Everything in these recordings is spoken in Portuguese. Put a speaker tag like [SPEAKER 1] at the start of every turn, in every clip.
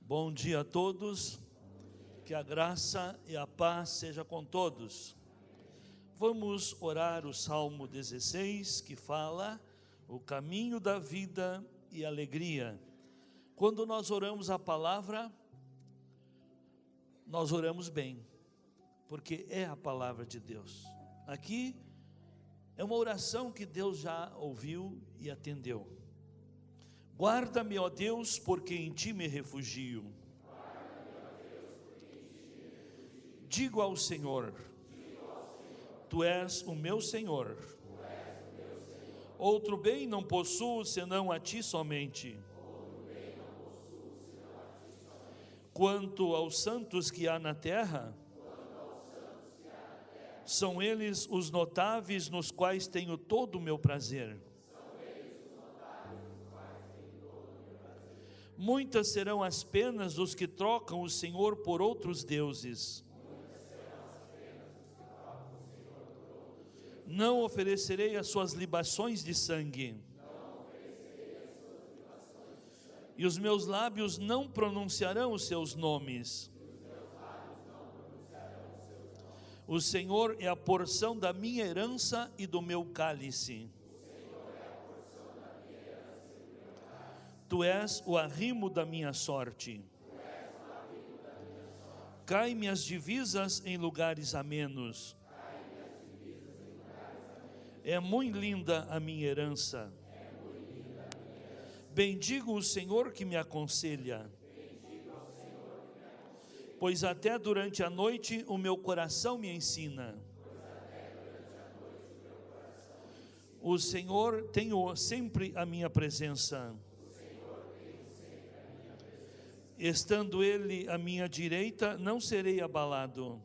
[SPEAKER 1] Bom dia a todos, que a graça e a paz seja com todos. Vamos orar o Salmo 16, que fala o caminho da vida e alegria. Quando nós oramos a palavra, nós oramos bem, porque é a palavra de Deus. Aqui é uma oração que Deus já ouviu e atendeu. Guarda-me, ó Deus, porque em Ti me refugio. Digo ao Senhor, Tu és o meu Senhor. Outro bem não possuo senão a Ti somente. Quanto aos santos que há na terra, são eles os notáveis nos quais tenho todo o meu prazer. Muitas serão as penas dos que trocam o Senhor por outros deuses. Não oferecerei as suas libações de sangue. E os meus lábios não pronunciarão os seus nomes. O Senhor é a porção da minha herança e do meu cálice. Tu és o arrimo da minha sorte. Cai-me as divisas em lugares amenos. É muito linda a minha herança. Bendigo o Senhor que me aconselha. Pois até durante a noite o meu coração me ensina. O Senhor tem sempre a minha presença. Estando Ele à minha direita, não serei abalado.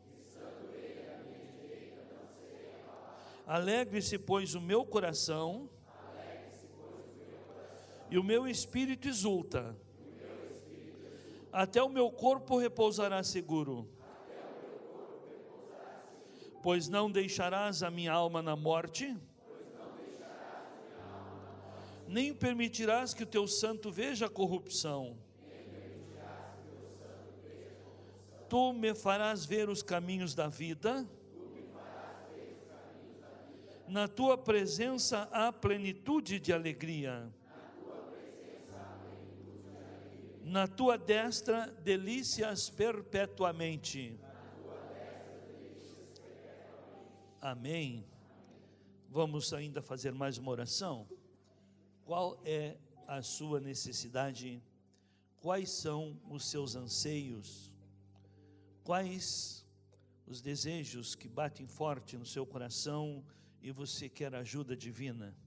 [SPEAKER 1] Alegre-se, pois, o meu coração, e o meu espírito exulta. Até o meu corpo repousará seguro. Pois não deixarás a minha alma na morte, nem permitirás que o teu santo veja a corrupção. Tu me farás ver os caminhos da vida. Na tua presença há plenitude de alegria. Na tua destra, delícias perpetuamente. Amém. Vamos ainda fazer mais uma oração? Qual é a sua necessidade? Quais são os seus anseios? Quais os desejos que batem forte no seu coração e você quer ajuda divina?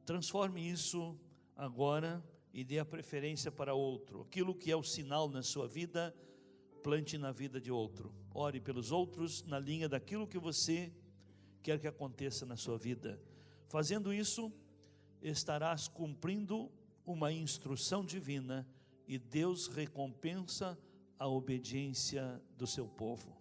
[SPEAKER 1] Transforme isso agora e dê a preferência para outro. Aquilo que é o sinal na sua vida, plante na vida de outro. Ore pelos outros na linha daquilo que você quer que aconteça na sua vida. Fazendo isso, estarás cumprindo uma instrução divina e Deus recompensa a obediência do seu povo.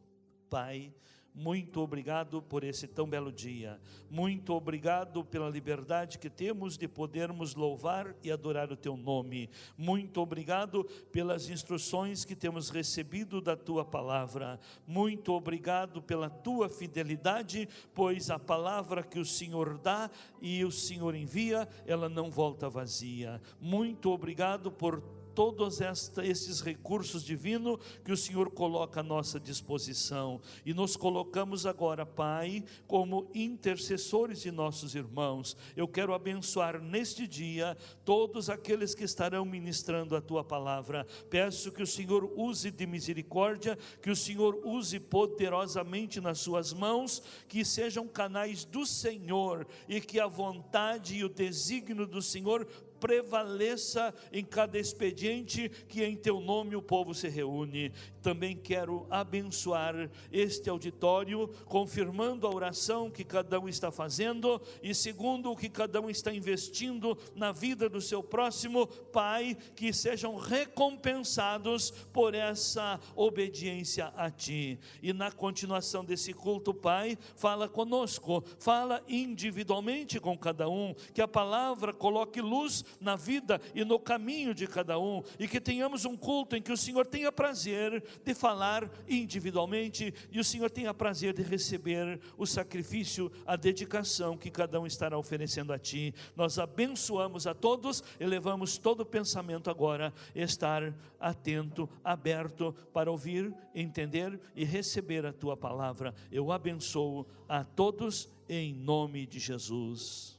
[SPEAKER 1] Pai, muito obrigado por esse tão belo dia. Muito obrigado pela liberdade que temos de podermos louvar e adorar o teu nome. Muito obrigado pelas instruções que temos recebido da tua palavra. Muito obrigado pela tua fidelidade, pois a palavra que o Senhor dá e o Senhor envia, ela não volta vazia. Muito obrigado por todos esses recursos divinos que o Senhor coloca à nossa disposição, e nos colocamos agora, Pai, como intercessores de nossos irmãos. Eu quero abençoar neste dia todos aqueles que estarão ministrando a Tua palavra. Peço que o Senhor use de misericórdia, que o Senhor use poderosamente nas suas mãos, que sejam canais do Senhor, e que a vontade e o desígnio do Senhor prevaleça em cada expediente que em teu nome o povo se reúne. Também quero abençoar este auditório, confirmando a oração que cada um está fazendo e segundo o que cada um está investindo na vida do seu próximo. Pai, que sejam recompensados por essa obediência a Ti. E na continuação desse culto, Pai, fala conosco, fala individualmente com cada um, que a palavra coloque luz na vida e no caminho de cada um, e que tenhamos um culto em que o Senhor tenha prazer de falar individualmente, e o Senhor tenha prazer de receber o sacrifício, a dedicação que cada um estará oferecendo a Ti. Nós abençoamos a todos, elevamos todo o pensamento agora, estar atento, aberto para ouvir, entender e receber a Tua palavra. Eu abençoo a todos em nome de Jesus.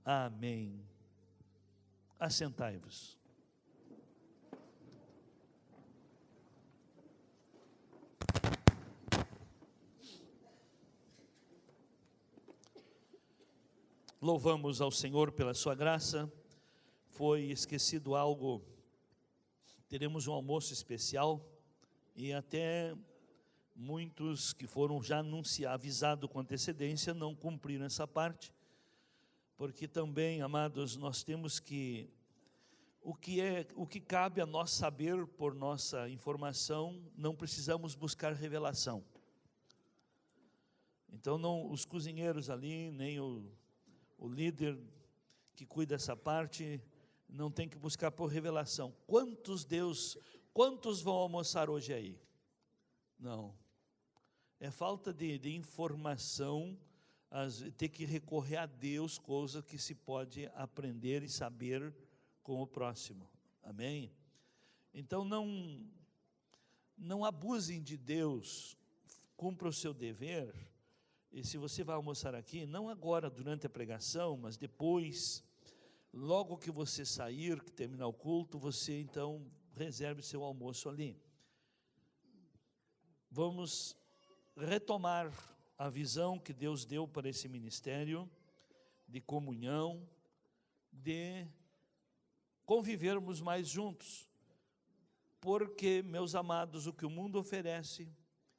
[SPEAKER 1] Amém. Assentai-vos. Louvamos ao Senhor pela sua graça. Foi esquecido algo, teremos um almoço especial, e até muitos que foram já avisados com antecedência não cumpriram essa parte, porque também, amados, nós temos que, o que cabe a nós saber por nossa informação, não precisamos buscar revelação. Então, não, os cozinheiros ali, nem o líder que cuida dessa parte, não tem que buscar por revelação. Quantos vão almoçar hoje aí? Não. É falta de informação, ter que recorrer a Deus, coisa que se pode aprender e saber com o próximo. Amém? Então não abusem de Deus, cumpra o seu dever. E se você vai almoçar aqui, não agora durante a pregação, mas depois, logo que você sair, que terminar o culto, você então reserve seu almoço ali. Vamos retomar a visão que Deus deu para esse ministério de comunhão, de convivermos mais juntos, porque, meus amados, o que o mundo oferece,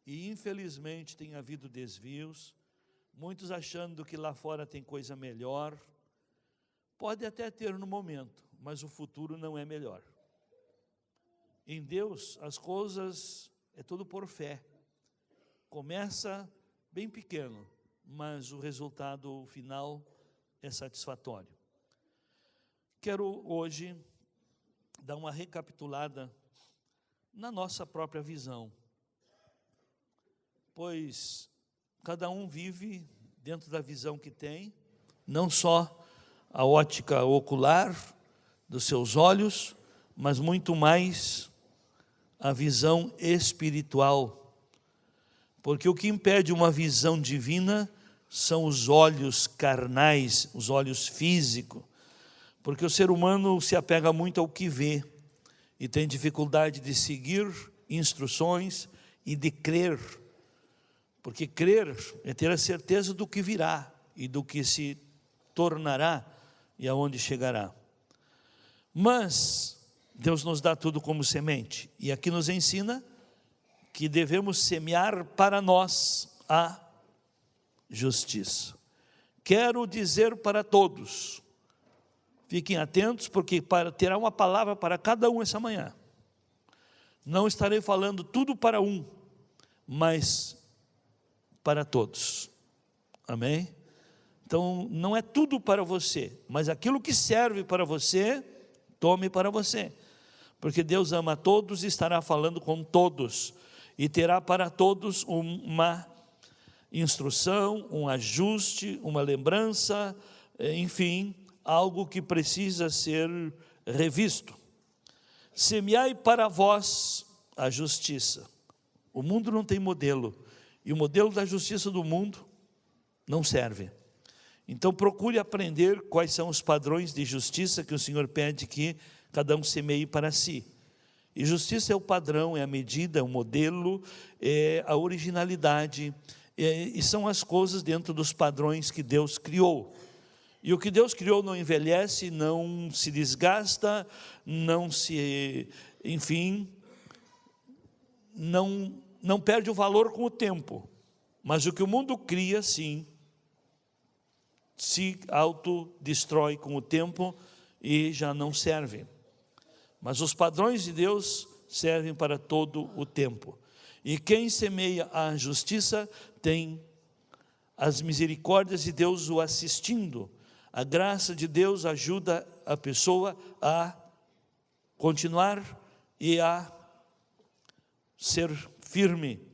[SPEAKER 1] e infelizmente tem havido desvios, muitos achando que lá fora tem coisa melhor, pode até ter no momento, mas o futuro não é melhor. Em Deus, as coisas é tudo por fé. Começa bem pequeno, mas o resultado final é satisfatório. Quero hoje dar uma recapitulada na nossa própria visão, pois cada um vive dentro da visão que tem, não só a ótica ocular dos seus olhos, mas muito mais a visão espiritual. Porque o que impede uma visão divina são os olhos carnais, os olhos físicos. Porque o ser humano se apega muito ao que vê e tem dificuldade de seguir instruções e de crer. Porque crer é ter a certeza do que virá e do que se tornará e aonde chegará. Mas Deus nos dá tudo como semente, e aqui nos ensina que devemos semear para nós a justiça. Quero dizer para todos, fiquem atentos, porque terá uma palavra para cada um essa manhã. Não estarei falando tudo para um, mas para todos. Amém? Então, não é tudo para você, mas aquilo que serve para você, tome para você. Porque Deus ama a todos e estará falando com todos. E terá para todos uma instrução, um ajuste, uma lembrança, enfim, algo que precisa ser revisto. Semeai para vós a justiça. O mundo não tem modelo, e o modelo da justiça do mundo não serve. Então procure aprender quais são os padrões de justiça que o Senhor pede que cada um semeie para si. E justiça é o padrão, é a medida, é o modelo, é a originalidade, e são as coisas dentro dos padrões que Deus criou. E o que Deus criou não envelhece, não se desgasta, não perde o valor com o tempo. Mas o que o mundo cria, sim, se autodestrói com o tempo e já não serve. Mas os padrões de Deus servem para todo o tempo. E quem semeia a justiça tem as misericórdias de Deus o assistindo, A graça de Deus ajuda a pessoa a continuar e a ser firme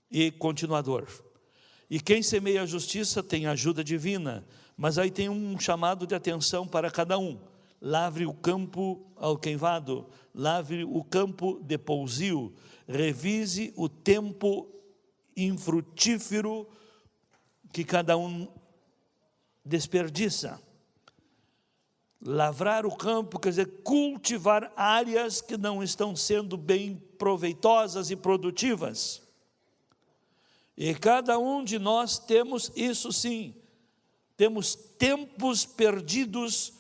[SPEAKER 1] e continuador. E quem semeia a justiça tem ajuda divina, mas aí tem um chamado de atenção para cada um. Lavre o campo alqueivado, lavre o campo de pousio, revise o tempo infrutífero que cada um desperdiça. Lavrar o campo quer dizer cultivar áreas que não estão sendo bem proveitosas e produtivas. E cada um de nós temos isso sim, temos tempos perdidos,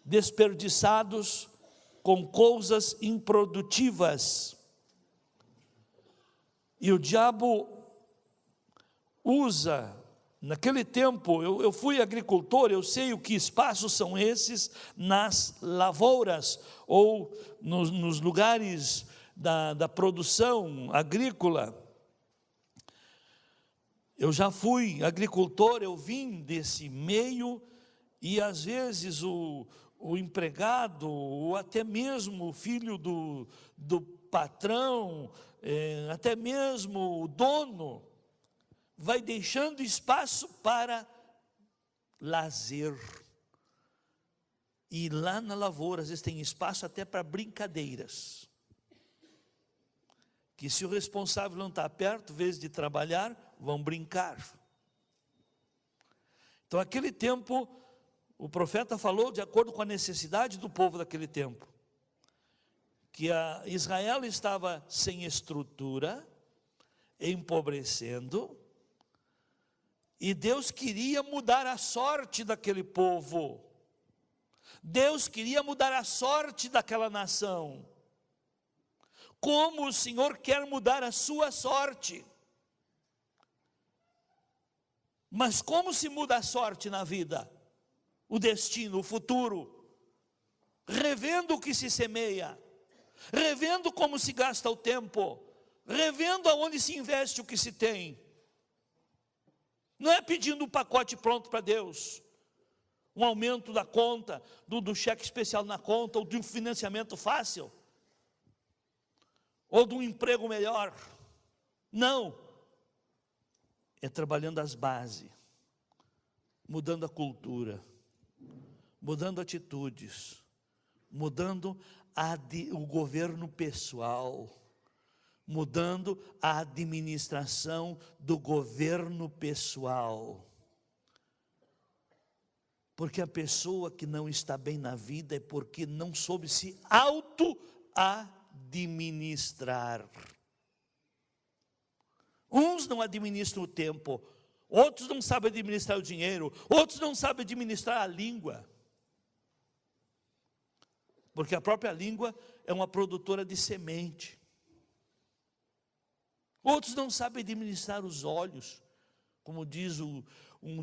[SPEAKER 1] desperdiçados com coisas improdutivas. E o diabo usa, naquele tempo, eu fui agricultor, eu sei o que espaços são esses nas lavouras, ou nos lugares da produção agrícola. Eu já fui agricultor, eu vim desse meio, e às vezes o empregado, ou até mesmo o filho do patrão, até mesmo o dono, vai deixando espaço para lazer. E lá na lavoura, às vezes tem espaço até para brincadeiras. Que se o responsável não está perto, em vez de trabalhar, vão brincar. Então, aquele tempo, o profeta falou de acordo com a necessidade do povo daquele tempo. Que Israel estava sem estrutura, empobrecendo, e Deus queria mudar a sorte daquele povo. Deus queria mudar a sorte daquela nação. Como o Senhor quer mudar a sua sorte. Mas como se muda a sorte na vida? O destino, o futuro. Revendo o que se semeia. Revendo como se gasta o tempo. Revendo aonde se investe o que se tem. Não é pedindo um pacote pronto para Deus. Um aumento da conta, do cheque especial na conta, ou de um financiamento fácil. Ou de um emprego melhor. Não. É trabalhando as bases, mudando a cultura, mudando atitudes, mudando o governo pessoal, mudando a administração do governo pessoal. Porque a pessoa que não está bem na vida é porque não soube se auto-administrar. Uns não administram o tempo, outros não sabem administrar o dinheiro, outros não sabem administrar a língua. Porque a própria língua é uma produtora de semente. Outros não sabem administrar os olhos. Como diz um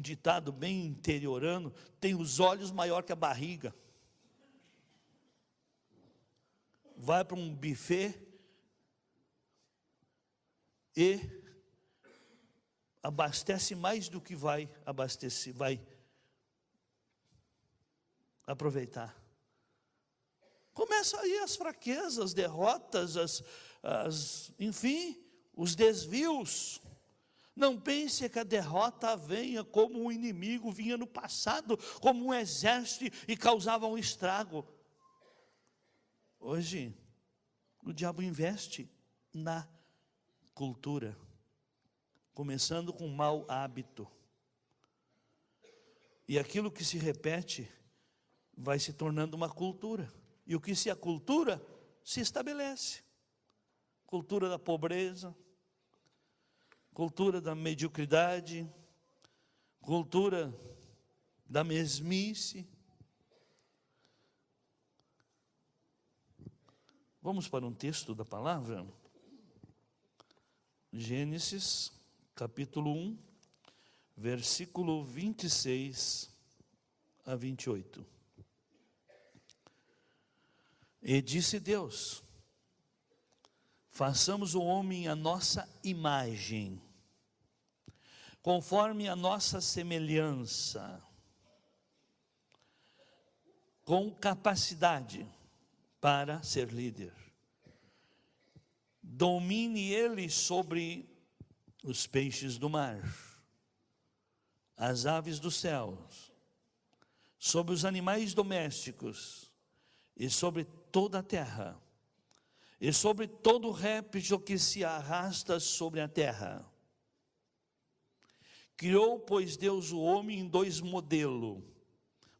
[SPEAKER 1] ditado bem interiorano, tem os olhos maior que a barriga. Vai para um buffet e abastece mais do que vai abastecer, vai aproveitar. Começam aí as fraquezas, as derrotas, enfim, os desvios. Não pense que a derrota venha como um inimigo vinha no passado, como um exército e causava um estrago. Hoje, o diabo investe na cultura, começando com um mau hábito. E aquilo que se repete vai se tornando uma cultura. E o que se acultura se estabelece. Cultura da pobreza, cultura da mediocridade, cultura da mesmice. Vamos para um texto da palavra? Gênesis, capítulo 1, versículo 26 a 28. E disse Deus: façamos o homem à nossa imagem, conforme a nossa semelhança, com capacidade para ser líder. Domine ele sobre os peixes do mar, as aves dos céus, sobre os animais domésticos e sobre toda a terra, e sobre todo réptil que se arrasta sobre a terra. Criou, pois, Deus o homem em dois modelos,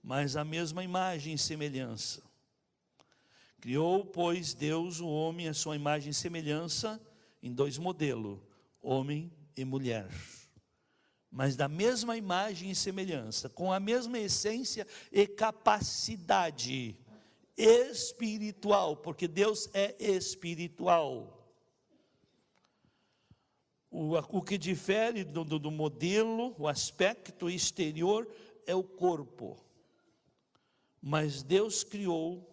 [SPEAKER 1] mas a mesma imagem e semelhança. Criou, pois, Deus o homem a sua imagem e semelhança em dois modelos, homem e mulher. Mas da mesma imagem e semelhança, com a mesma essência e capacidade espiritual, porque Deus é espiritual. O que difere do modelo, o aspecto exterior é o corpo. Mas Deus criou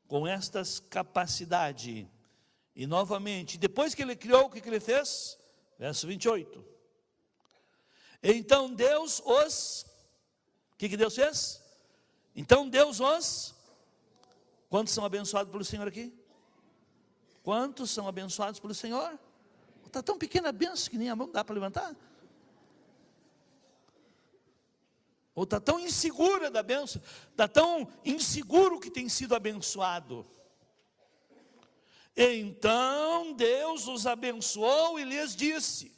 [SPEAKER 1] com estas capacidades. E novamente, depois que ele criou, o que ele fez? Verso 28. Então Deus os... O que Deus fez? Então Deus os... Quantos são abençoados pelo Senhor aqui? Quantos são abençoados pelo Senhor? Está tão pequena a benção que nem a mão dá para levantar. Ou está tão insegura da benção, está tão inseguro que tem sido abençoado. Então Deus os abençoou e lhes disse: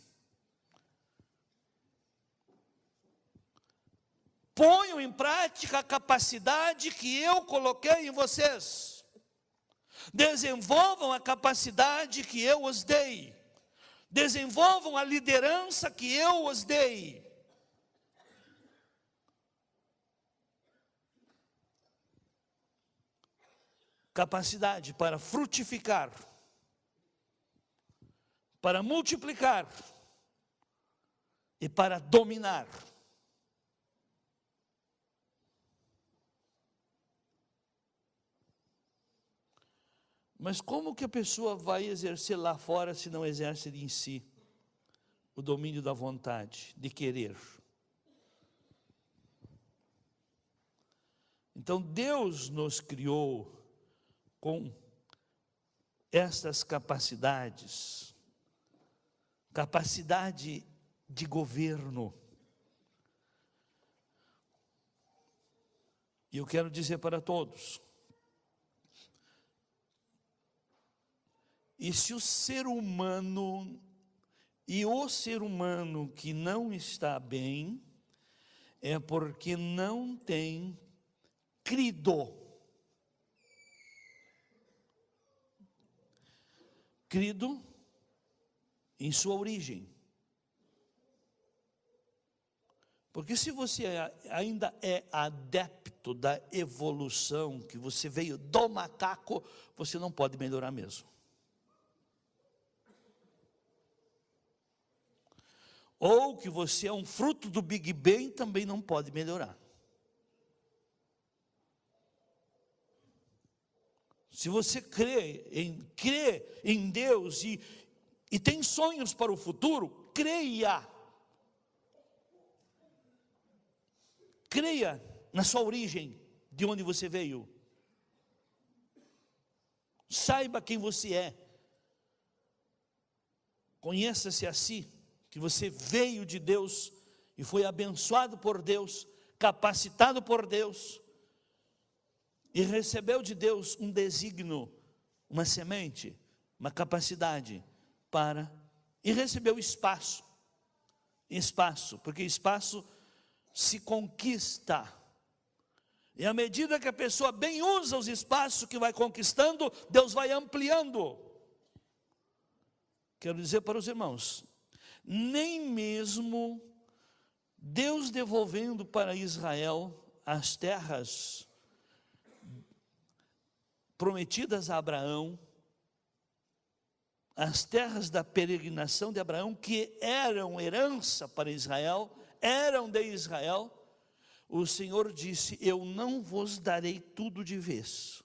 [SPEAKER 1] ponham em prática a capacidade que eu coloquei em vocês. Desenvolvam a capacidade que eu os dei. Desenvolvam a liderança que eu os dei. Capacidade para frutificar, para multiplicar e para dominar. Mas como que a pessoa vai exercer lá fora se não exerce em si o domínio da vontade, de querer? Então Deus nos criou com estas capacidades, capacidade de governo. E eu quero dizer para todos, e se o ser humano que não está bem, é porque não tem crido em sua origem. Porque se você ainda é adepto da evolução, que você veio do macaco, você não pode melhorar mesmo. Ou que você é um fruto do Big Bang, também não pode melhorar. Se você crê em Deus e tem sonhos para o futuro, creia. Creia na sua origem, de onde você veio. Saiba quem você é. Conheça-se a si, que você veio de Deus e foi abençoado por Deus, capacitado por Deus, e recebeu de Deus um desígnio, uma semente, uma capacidade para... E recebeu espaço, porque espaço se conquista. E à medida que a pessoa bem usa os espaços que vai conquistando, Deus vai ampliando. Quero dizer para os irmãos, nem mesmo Deus devolvendo para Israel as terras prometidas a Abraão, as terras da peregrinação de Abraão, que eram herança para Israel, eram de Israel, o Senhor disse: eu não vos darei tudo de vez,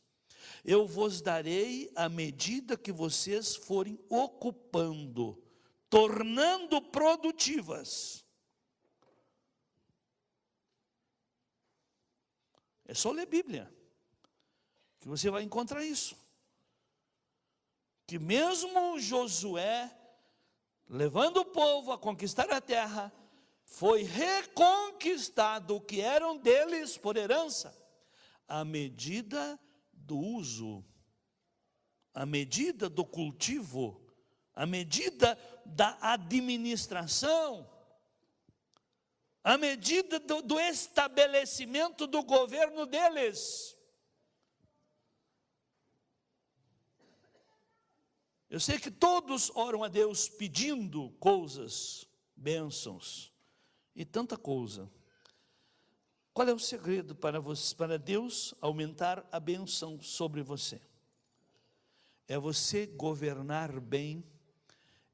[SPEAKER 1] eu vos darei à medida que vocês forem ocupando, tornando produtivas. É só ler Bíblia. que você vai encontrar isso. Que mesmo Josué, levando o povo a conquistar a terra, foi reconquistado o que eram deles por herança, à medida do uso, à medida do cultivo, à medida da administração, à medida do estabelecimento do governo deles. Eu sei que todos oram a Deus pedindo coisas, bênçãos e tanta coisa. Qual é o segredo para Deus aumentar a bênção sobre você? É você governar bem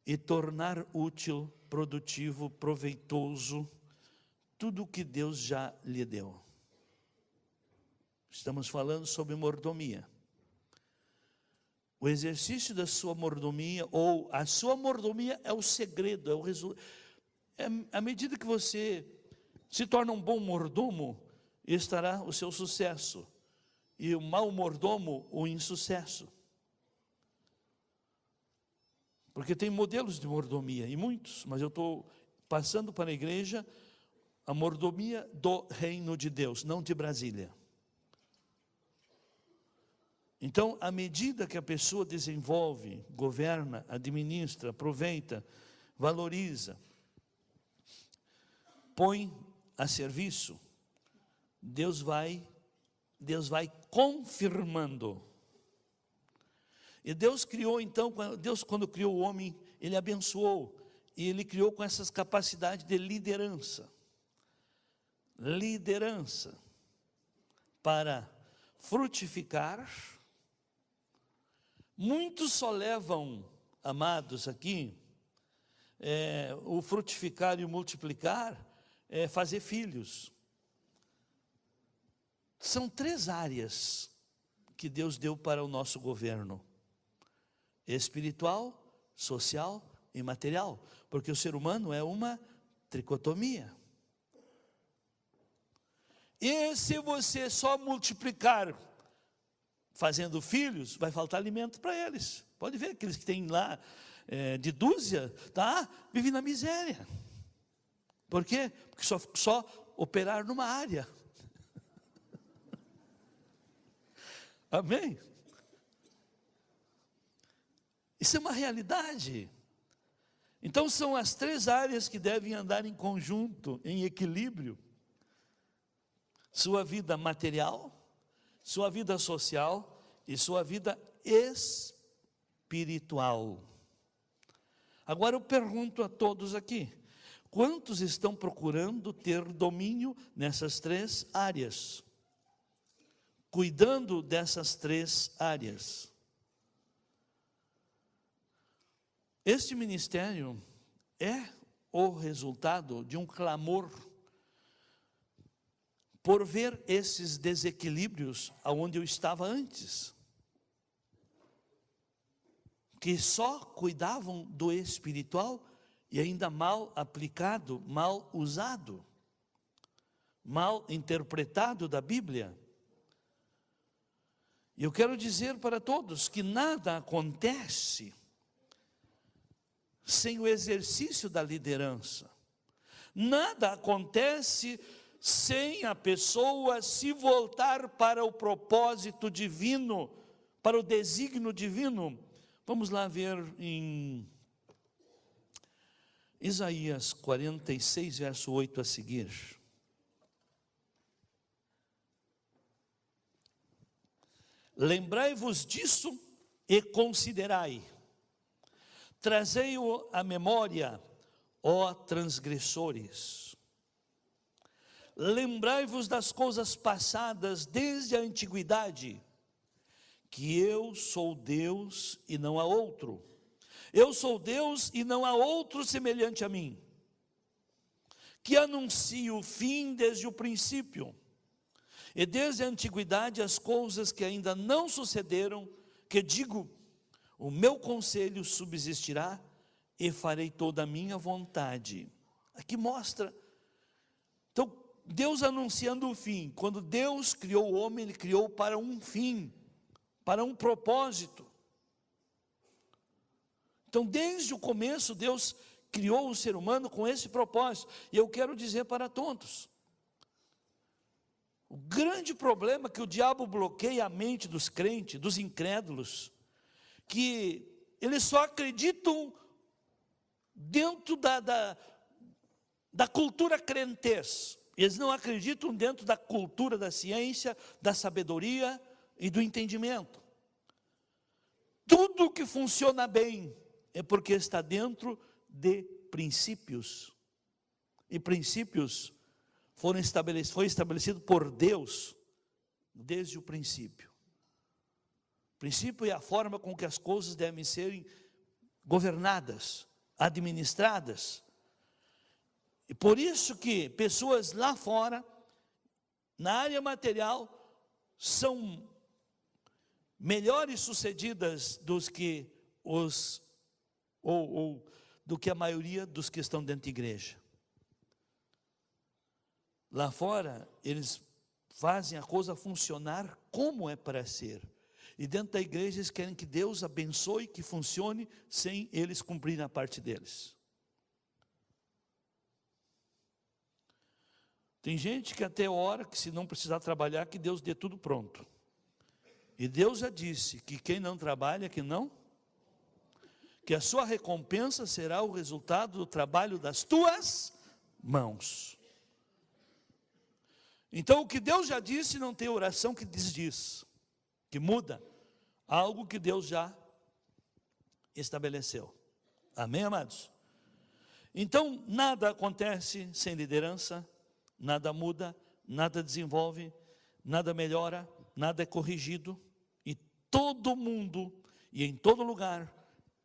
[SPEAKER 1] e tornar útil, produtivo, proveitoso tudo o que Deus já lhe deu. Estamos falando sobre mordomia. O exercício da sua mordomia, ou a sua mordomia, é o segredo, é o resultado. À medida que você se torna um bom mordomo, estará o seu sucesso, e o mau mordomo, o insucesso. Porque tem modelos de mordomia, e muitos, mas eu estou passando para a igreja a mordomia do reino de Deus, não de Brasília. Então, à medida que a pessoa desenvolve, governa, administra, aproveita, valoriza, põe a serviço, Deus vai confirmando. E Deus criou então, Deus quando criou o homem, Ele abençoou, e Ele criou com essas capacidades de liderança. Liderança para frutificar. Muitos só levam, amados, aqui, o frutificar e o multiplicar, fazer filhos. São 3 áreas que Deus deu para o nosso governo: espiritual, social e material, porque o ser humano é uma tricotomia. E se você só multiplicar fazendo filhos, vai faltar alimento para eles. Pode ver, aqueles que têm lá de dúzia, vivem na miséria. Por quê? Porque só operar numa área. Amém? Isso é uma realidade. Então são as 3 áreas que devem andar em conjunto, em equilíbrio. Sua vida material, sua vida social e sua vida espiritual. Agora eu pergunto a todos aqui: quantos estão procurando ter domínio nessas 3 áreas? Cuidando dessas 3 áreas. Este ministério é o resultado de um clamor por ver esses desequilíbrios aonde eu estava antes, que só cuidavam do espiritual e ainda mal aplicado, mal usado, mal interpretado da Bíblia. E eu quero dizer para todos que nada acontece sem o exercício da liderança. Nada acontece sem a pessoa se voltar para o propósito divino, para o desígnio divino. Vamos lá ver em Isaías 46, verso 8 a seguir. Lembrai-vos disso e considerai. Trazei-o à memória, ó transgressores. Lembrai-vos das coisas passadas desde a antiguidade, que eu sou Deus e não há outro. Eu sou Deus e não há outro semelhante a mim, que anuncio o fim desde o princípio, e desde a antiguidade as coisas que ainda não sucederam, que digo, o meu conselho subsistirá e farei toda a minha vontade. Aqui mostra, então, Deus anunciando o fim. Quando Deus criou o homem, Ele criou para um fim. para um propósito. Então, desde o começo, Deus criou o ser humano com esse propósito. E eu quero dizer para todos, o grande problema é que o diabo bloqueia a mente dos crentes, dos incrédulos, que eles só acreditam dentro da cultura crentez. Eles não acreditam dentro da cultura da ciência, da sabedoria e do entendimento. Tudo que funciona bem é porque está dentro de princípios. E princípios foi estabelecido por Deus desde o princípio. O princípio é a forma com que as coisas devem ser governadas, administradas. E por isso que pessoas lá fora, na área material, são melhores sucedidas dos que do que a maioria dos que estão dentro da igreja. Lá fora, eles fazem a coisa funcionar como é para ser. E dentro da igreja, eles querem que Deus abençoe, que funcione, sem eles cumprirem a parte deles. Tem gente que até ora que se não precisar trabalhar, que Deus dê tudo pronto. E Deus já disse que quem não trabalha, que a sua recompensa será o resultado do trabalho das tuas mãos. Então, o que Deus já disse, não tem oração que desdiz, que muda algo que Deus já estabeleceu. Amém, amados? Então, nada acontece sem liderança, nada muda, nada desenvolve, nada melhora, nada é corrigido, e todo mundo e em todo lugar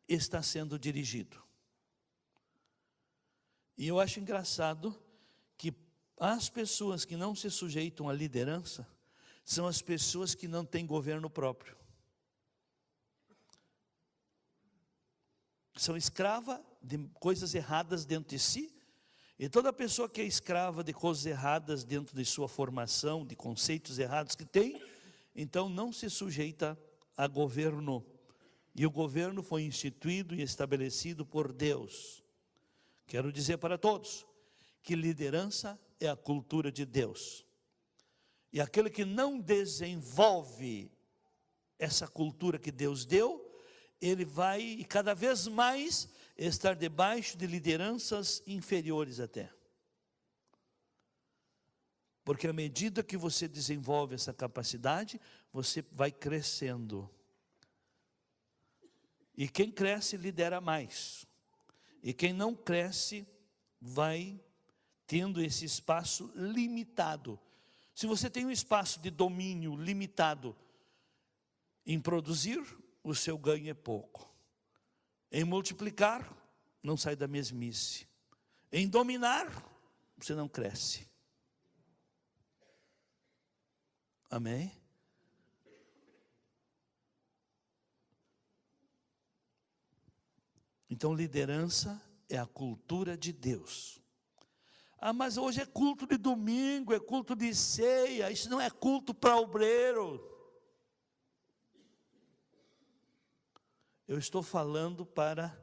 [SPEAKER 1] está sendo dirigido. E eu acho engraçado que as pessoas que não se sujeitam à liderança são as pessoas que não têm governo próprio. São escravas de coisas erradas dentro de si, e toda pessoa que é escrava de coisas erradas dentro de sua formação, de conceitos errados que tem, então não se sujeita a governo. E o governo foi instituído e estabelecido por Deus. Quero dizer para todos que liderança é a cultura de Deus. E aquele que não desenvolve essa cultura que Deus deu, ele vai cada vez mais estar debaixo de lideranças inferiores até. Porque à medida que você desenvolve essa capacidade, você vai crescendo. E quem cresce lidera mais. E quem não cresce vai tendo esse espaço limitado. Se você tem um espaço de domínio limitado em produzir, o seu ganho é pouco. Em multiplicar, não sai da mesmice. Em dominar, você não cresce. Amém? Então, liderança é a cultura de Deus. Ah, mas hoje é culto de domingo, é culto de ceia, isso não é culto para obreiro. Eu estou falando para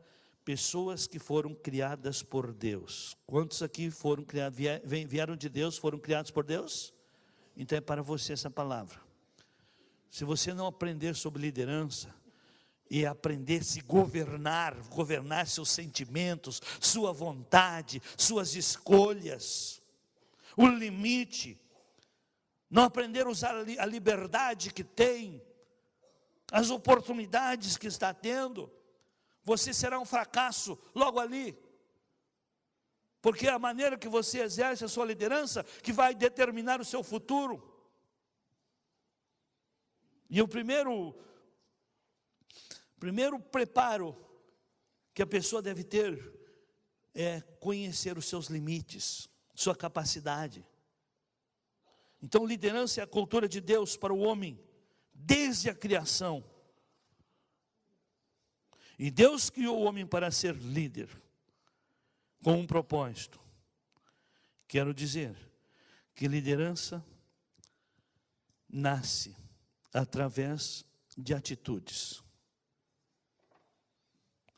[SPEAKER 1] pessoas que foram criadas por Deus. Quantos aqui foram criados, vieram de Deus, foram criados por Deus? Então é para você essa palavra. Se você não aprender sobre liderança, e aprender a se governar seus sentimentos, sua vontade, suas escolhas, o limite, não aprender a usar a liberdade que tem, as oportunidades que está tendo, você será um fracasso logo ali, porque é a maneira que você exerce a sua liderança que vai determinar o seu futuro. E o primeiro preparo que a pessoa deve ter é conhecer os seus limites, sua capacidade. Então, liderança é a cultura de Deus para o homem, desde a criação. E Deus criou o homem para ser líder, com um propósito. Quero dizer que liderança nasce através de atitudes.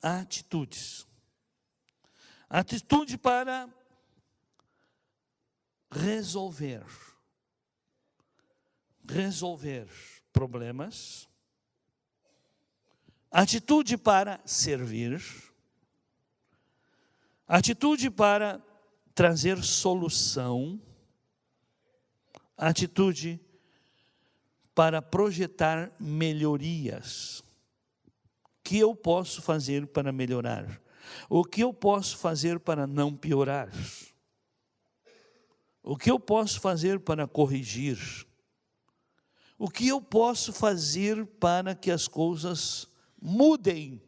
[SPEAKER 1] Atitudes. Atitude para resolver problemas. Atitude para servir. Atitude para trazer solução. Atitude para projetar melhorias. O que eu posso fazer para melhorar? O que eu posso fazer para não piorar? O que eu posso fazer para corrigir? O que eu posso fazer para que as coisas mudem?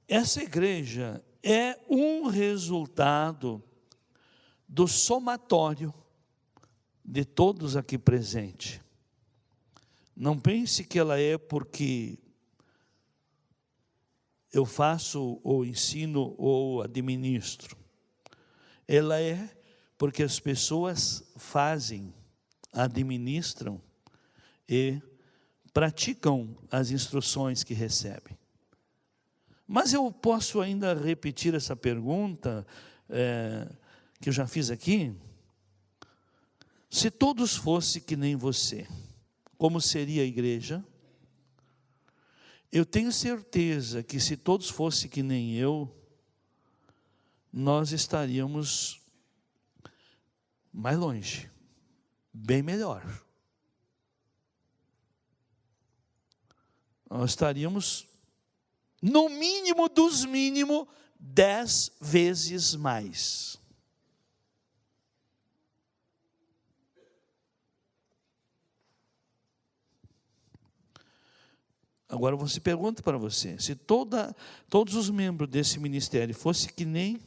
[SPEAKER 1] Essa igreja é um resultado do somatório de todos aqui presentes. Não pense que ela é porque eu faço, ou ensino, ou administro. Ela é porque as pessoas fazem, administram e praticam as instruções que recebem. Mas eu posso ainda repetir essa pergunta que eu já fiz aqui. Se todos fossem que nem você, como seria a igreja? Eu tenho certeza que se todos fossem que nem eu, nós estaríamos mais longe, bem melhor. Nós estaríamos, no mínimo dos mínimos, 10 vezes mais. Agora você pergunta para você, se todos os membros desse ministério fossem que nem,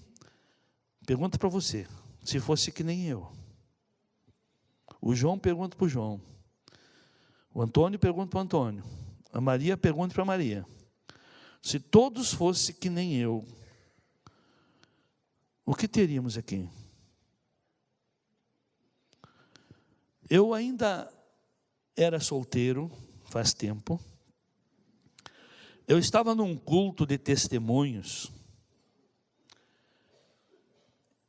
[SPEAKER 1] pergunta para você, se fosse que nem eu. O João pergunta para o João, o Antônio pergunta para o Antônio, a Maria pergunta para a Maria. Se todos fossem que nem eu, o que teríamos aqui? Eu ainda era solteiro, faz tempo. Eu estava num culto de testemunhos,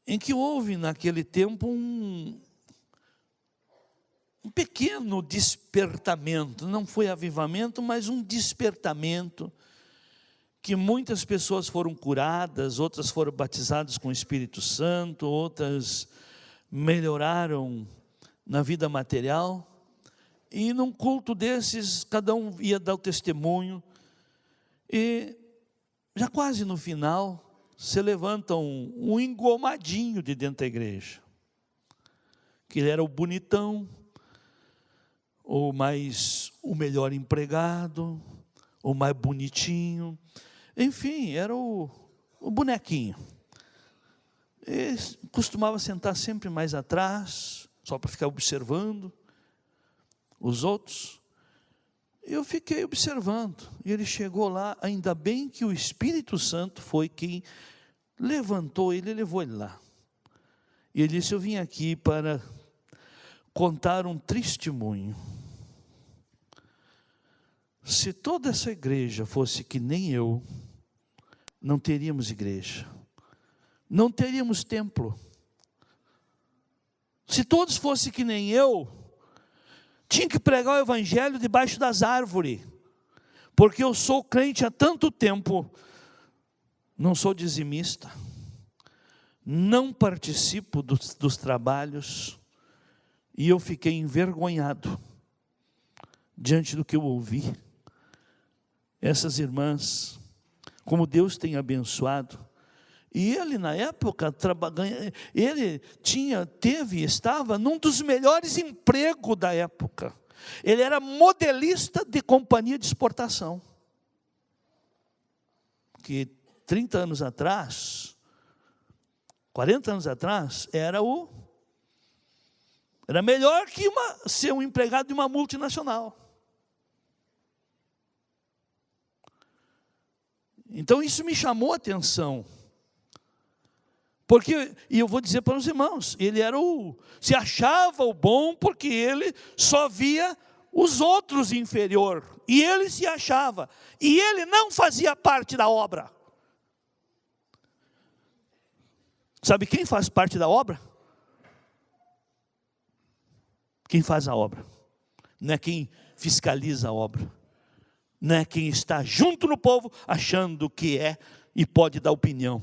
[SPEAKER 1] em que houve naquele tempo um pequeno despertamento, não foi avivamento, mas um despertamento, que muitas pessoas foram curadas, outras foram batizadas com o Espírito Santo, outras melhoraram na vida material, e num culto desses, cada um ia dar o testemunho, e já quase no final, se levanta um engomadinho de dentro da igreja, que ele era o bonitão, o melhor empregado, o mais bonitinho, enfim, era o bonequinho. Ele costumava sentar sempre mais atrás, só para ficar observando os outros. Eu fiquei observando, e ele chegou lá, ainda bem que o Espírito Santo foi quem levantou ele, levou ele lá. E ele disse, eu vim aqui para contar um testemunho. Se toda essa igreja fosse que nem eu, não teríamos igreja, não teríamos templo. Se todos fossem que nem eu, tinha que pregar o evangelho debaixo das árvores, porque eu sou crente há tanto tempo, não sou dizimista, não participo dos trabalhos, e eu fiquei envergonhado diante do que eu ouvi. Essas irmãs, como Deus tem abençoado, e ele na época, ele estava num dos melhores empregos da época, ele era modelista de companhia de exportação, que 30 anos atrás, 40 anos atrás, era melhor que ser um empregado de uma multinacional. Então isso me chamou a atenção, Porque, e eu vou dizer para os irmãos, ele se achava o bom porque ele só via os outros inferior. E ele se achava. E ele não fazia parte da obra. Sabe quem faz parte da obra? Quem faz a obra. Não é quem fiscaliza a obra. Não é quem está junto no povo achando que é e pode dar opinião.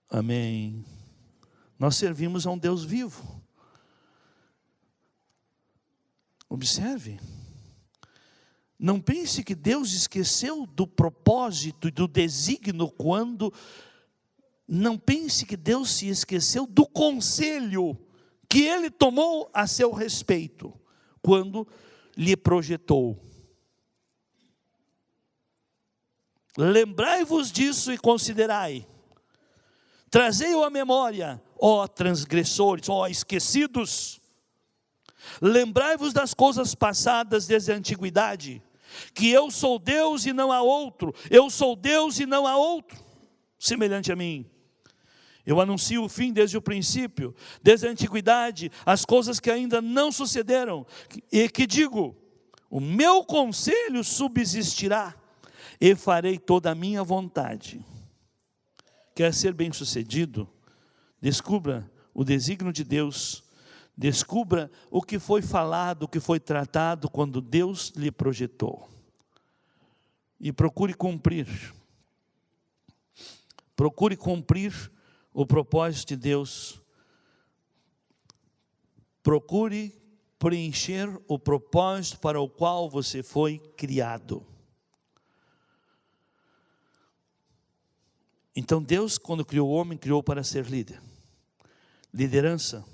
[SPEAKER 1] Amém. Nós servimos a um Deus vivo. Observe. Não pense que Deus esqueceu do propósito e do desígnio quando... Não pense que Deus se esqueceu do conselho que Ele tomou a seu respeito, quando lhe projetou. Lembrai-vos disso e considerai. Trazei-o à memória, ó transgressores, ó esquecidos. Lembrai-vos das coisas passadas desde a antiguidade, que eu sou Deus e não há outro, eu sou Deus e não há outro, semelhante a mim. Eu anuncio o fim desde o princípio, desde a antiguidade, as coisas que ainda não sucederam, e que digo, o meu conselho subsistirá, e farei toda a minha vontade. Quer ser bem-sucedido? Descubra o desígnio de Deus, descubra o que foi falado, o que foi tratado quando Deus lhe projetou. E procure cumprir o propósito de Deus. Procure preencher o propósito para o qual você foi criado. Então Deus, quando criou o homem, criou para ser líder. Liderança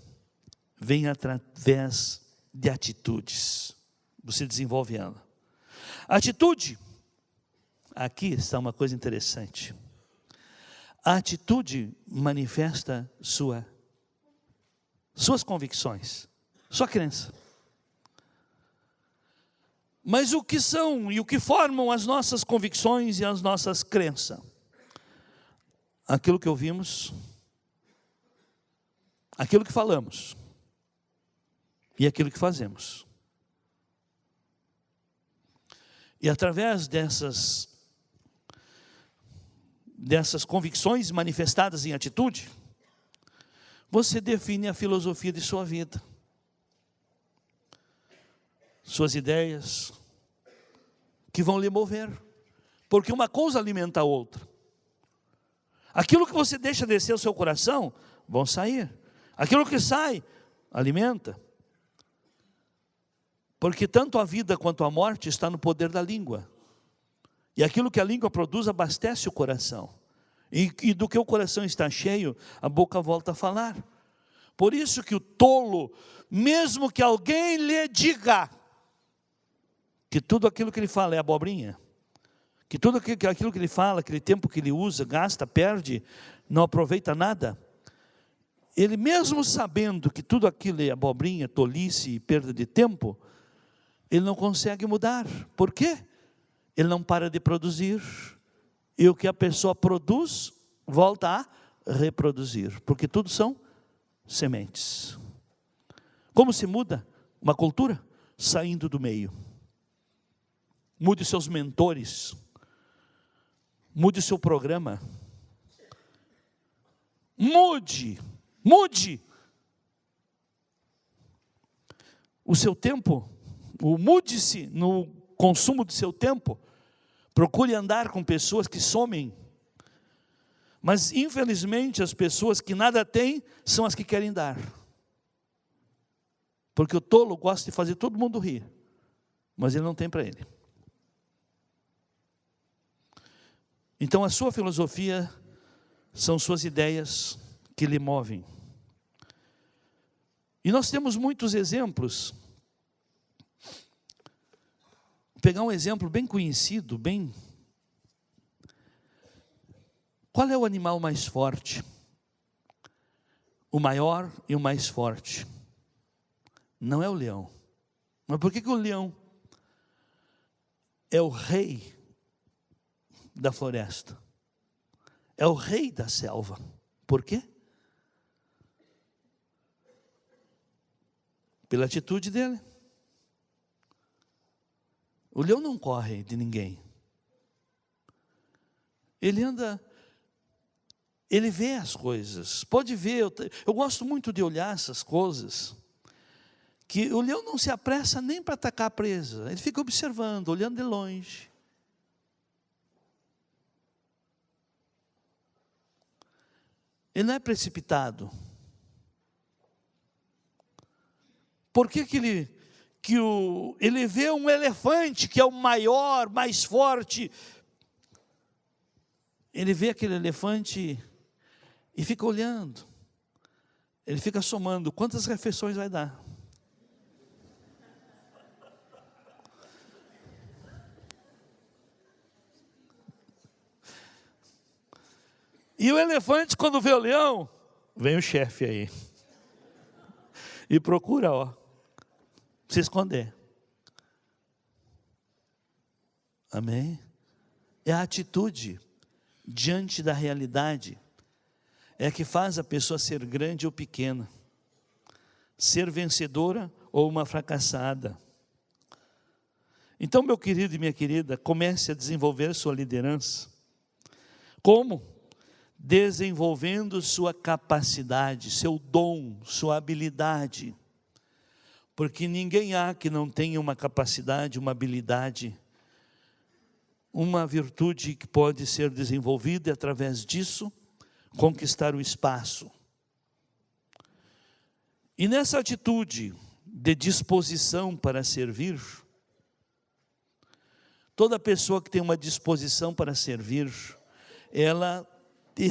[SPEAKER 1] vem através de atitudes. Você desenvolve ela. Atitude. Aqui está uma coisa interessante. A atitude manifesta suas convicções, sua crença. Mas o que são e o que formam as nossas convicções e as nossas crenças? Aquilo que ouvimos, aquilo que falamos e aquilo que fazemos. E através dessas convicções manifestadas em atitude, você define a filosofia de sua vida, suas ideias, que vão lhe mover, porque uma coisa alimenta a outra. Aquilo que você deixa descer o seu coração, vão sair. Aquilo que sai, alimenta. Porque tanto a vida quanto a morte está no poder da língua. E aquilo que a língua produz abastece o coração. E do que o coração está cheio, a boca volta a falar. Por isso que o tolo, mesmo que alguém lhe diga que tudo aquilo que ele fala é abobrinha, que tudo aquilo que ele fala, aquele tempo que ele usa, gasta, perde, não aproveita nada, ele mesmo sabendo que tudo aquilo é abobrinha, tolice e perda de tempo, ele não consegue mudar. Por quê? Ele não para de produzir, e o que a pessoa produz, volta a reproduzir, porque tudo são sementes. Como se muda uma cultura? Saindo do meio. Mude seus mentores, mude seu programa, mude o seu tempo, mude-se no consumo do seu tempo. Procure andar com pessoas que somem. Mas infelizmente as pessoas que nada têm são as que querem dar. Porque o tolo gosta de fazer todo mundo rir, mas ele não tem para ele. Então a sua filosofia são suas ideias que lhe movem. E nós temos muitos exemplos. Vou pegar um exemplo bem conhecido, Qual é o animal mais forte? O maior e o mais forte. Não é o leão. Mas por que o leão é o rei da floresta? é o rei da selva. Por quê? Pela atitude dele. O leão não corre de ninguém. Ele anda, ele vê as coisas. Pode ver, eu gosto muito de olhar essas coisas. Que o leão não se apressa nem para atacar a presa. Ele fica observando, olhando de longe. Ele não é precipitado. Por que ele vê um elefante que é o maior, mais forte? Ele vê aquele elefante e fica olhando. Ele fica somando quantas refeições vai dar. E o elefante, quando vê o leão, vem o chefe aí. E procura, se esconder. Amém? É a atitude diante da realidade. É que faz a pessoa ser grande ou pequena. Ser vencedora ou uma fracassada. Então, meu querido e minha querida, comece a desenvolver sua liderança. Como? Desenvolvendo sua capacidade, seu dom, sua habilidade. Porque ninguém há que não tenha uma capacidade, uma habilidade, uma virtude que pode ser desenvolvida e através disso conquistar o espaço. E nessa atitude de disposição para servir, toda pessoa que tem uma disposição para servir, ela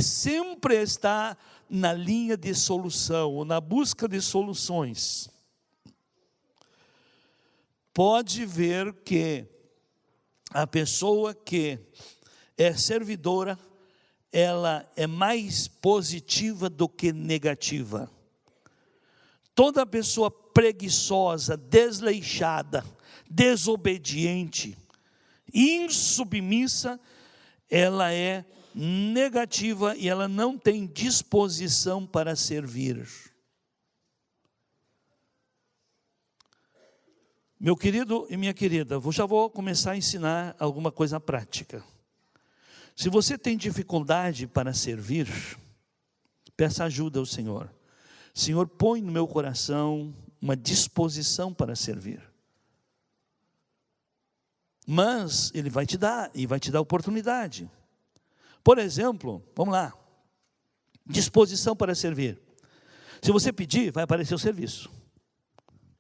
[SPEAKER 1] sempre está na linha de solução, ou na busca de soluções. Pode ver que a pessoa que é servidora, ela é mais positiva do que negativa. Toda pessoa preguiçosa, desleixada, desobediente, insubmissa, ela é negativa e ela não tem disposição para servir. Meu querido e minha querida, eu já vou começar a ensinar alguma coisa prática. Se você tem dificuldade para servir, peça ajuda ao Senhor. Senhor, põe no meu coração uma disposição para servir. Mas Ele vai te dar, e vai te dar oportunidade. Por exemplo, vamos lá, disposição para servir. Se você pedir, vai aparecer o serviço.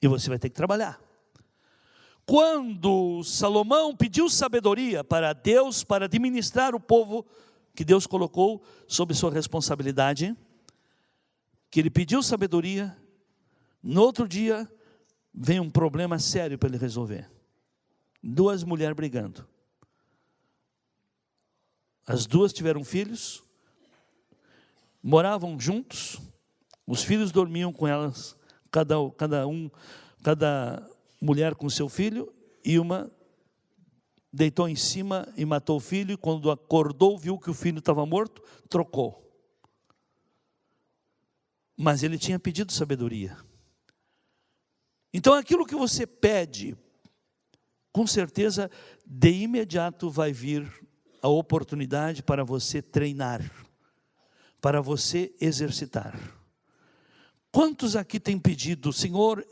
[SPEAKER 1] E você vai ter que trabalhar. Quando Salomão pediu sabedoria para Deus, para administrar o povo que Deus colocou sob sua responsabilidade, que ele pediu sabedoria, no outro dia, vem um problema sério para ele resolver. 2 mulheres brigando. As 2 tiveram filhos, moravam juntos, os filhos dormiam com elas, cada mulher com seu filho, e uma deitou em cima e matou o filho, e quando acordou, viu que o filho estava morto, trocou. Mas ele tinha pedido sabedoria. Então aquilo que você pede, com certeza, de imediato vai vir a oportunidade para você treinar, para você exercitar. Quantos aqui têm pedido, Senhor,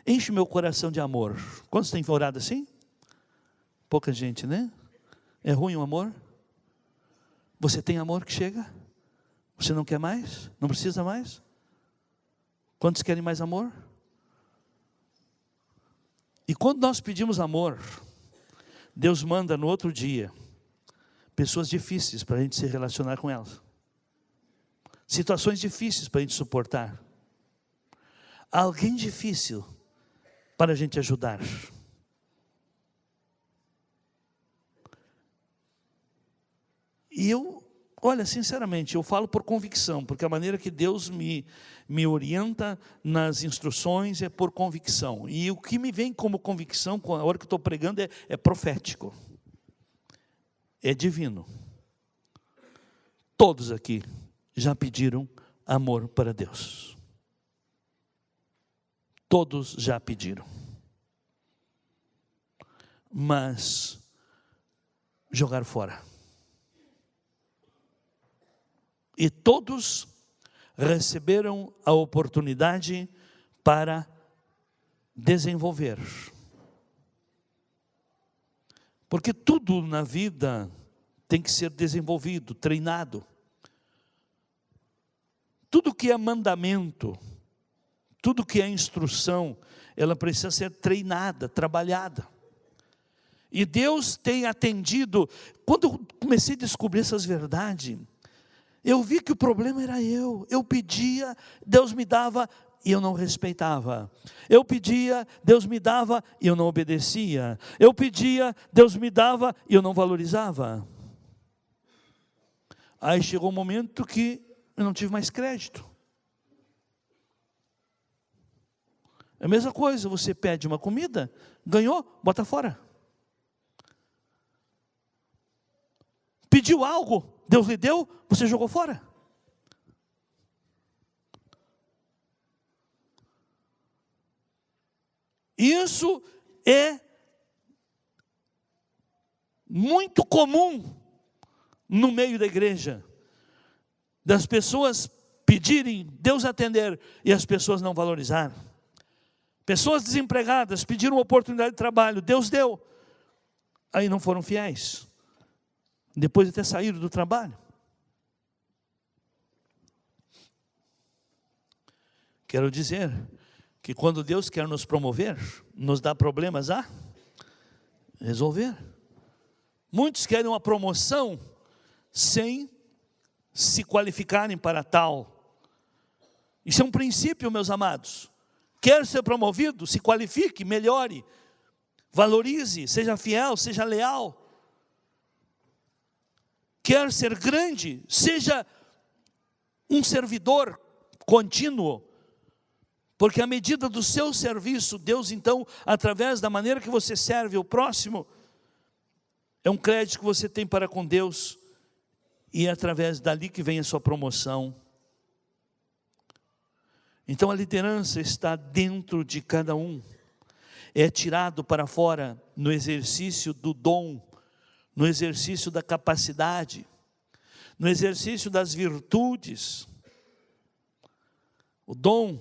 [SPEAKER 1] enche meu coração de amor? Quantos têm orado assim? Pouca gente, né? É ruim o amor? Você tem amor que chega? Você não quer mais? Não precisa mais? Quantos querem mais amor? E quando nós pedimos amor, Deus manda no outro dia pessoas difíceis para a gente se relacionar com elas. Situações difíceis para a gente suportar. Alguém difícil para a gente ajudar. E olha, sinceramente, eu falo por convicção, porque a maneira que Deus me orienta nas instruções é por convicção. E o que me vem como convicção, com a hora que eu estou pregando, é profético. É divino. todos aqui já pediram amor para Deus. Todos já pediram. Mas jogaram fora. E todos receberam a oportunidade para desenvolver. Porque tudo na vida tem que ser desenvolvido, treinado. Tudo que é mandamento, tudo que é instrução, ela precisa ser treinada, trabalhada. E Deus tem atendido. Quando eu comecei a descobrir essas verdades, eu vi que o problema era eu. Eu pedia, Deus me dava e eu não respeitava. Eu pedia, Deus me dava e eu não obedecia. Eu pedia, Deus me dava e eu não valorizava. Aí chegou um momento que eu não tive mais crédito. É a mesma coisa, você pede uma comida, ganhou, bota fora. Pediu algo, Deus lhe deu, você jogou fora. Isso é muito comum no meio da igreja, das pessoas pedirem, Deus atender, e as pessoas não valorizarem. Pessoas desempregadas pediram uma oportunidade de trabalho, Deus deu, aí não foram fiéis, depois de ter saído do trabalho. Quero dizer que quando Deus quer nos promover, nos dá problemas a resolver. Muitos querem uma promoção sem se qualificarem para tal. Isso é um princípio, meus amados. Quer ser promovido? Se qualifique, melhore, valorize, seja fiel, seja leal. Quer ser grande? Seja um servidor contínuo. Porque à medida do seu serviço, Deus então, através da maneira que você serve o próximo, é um crédito que você tem para com Deus, e é através dali que vem a sua promoção. Então a liderança está dentro de cada um, é tirado para fora no exercício do dom, no exercício da capacidade, no exercício das virtudes. O dom,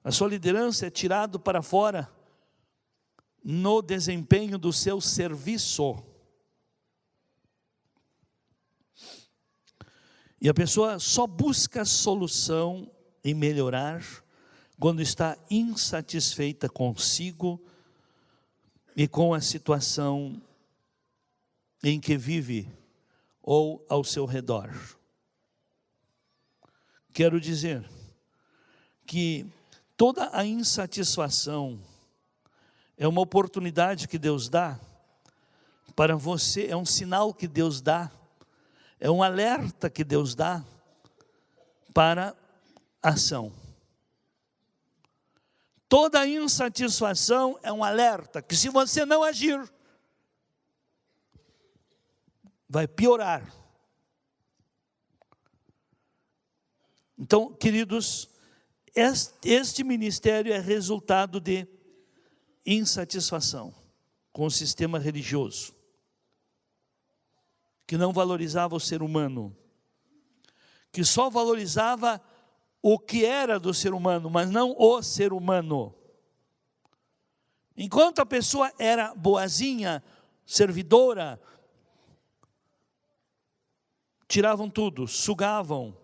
[SPEAKER 1] a sua liderança é tirado para fora no desempenho do seu serviço. E a pessoa só busca solução e melhorar quando está insatisfeita consigo e com a situação em que vive ou ao seu redor. Quero dizer que toda a insatisfação é uma oportunidade que Deus dá para você, é um sinal que Deus dá, é um alerta que Deus dá para ação. Toda insatisfação é um alerta que, se você não agir, vai piorar. Então, queridos, este ministério é resultado de insatisfação com o sistema religioso, que não valorizava o ser humano, que só valorizava o que era do ser humano, mas não o ser humano. Enquanto a pessoa era boazinha, servidora, tiravam tudo, sugavam.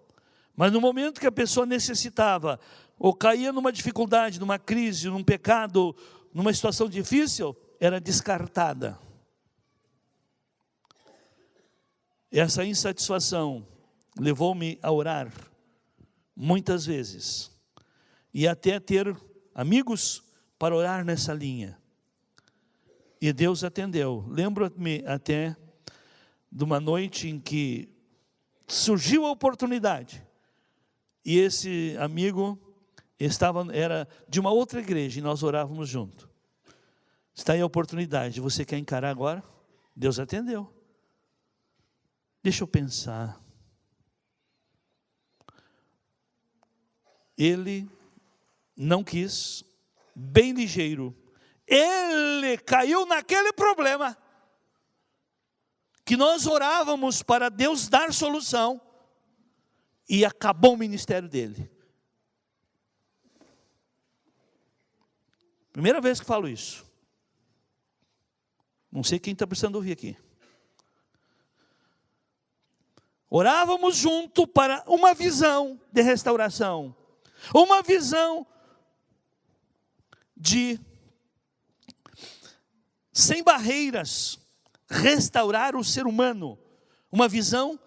[SPEAKER 1] Mas no momento que a pessoa necessitava, ou caía numa dificuldade, numa crise, num pecado, numa situação difícil, era descartada. Essa insatisfação levou-me a orar muitas vezes, e até ter amigos para orar nessa linha. E Deus atendeu. Lembro-me até de uma noite em que surgiu a oportunidade, e esse amigo era de uma outra igreja, e nós orávamos junto. Está aí a oportunidade, você quer encarar agora? Deus atendeu. Deixa eu pensar. ele não quis, bem ligeiro. Ele caiu naquele problema que nós orávamos para Deus dar solução, e acabou o ministério dele. Primeira vez que falo isso. Não sei quem está precisando ouvir aqui. Orávamos junto para uma visão de restauração, uma visão de, sem barreiras, restaurar o ser humano, uma visão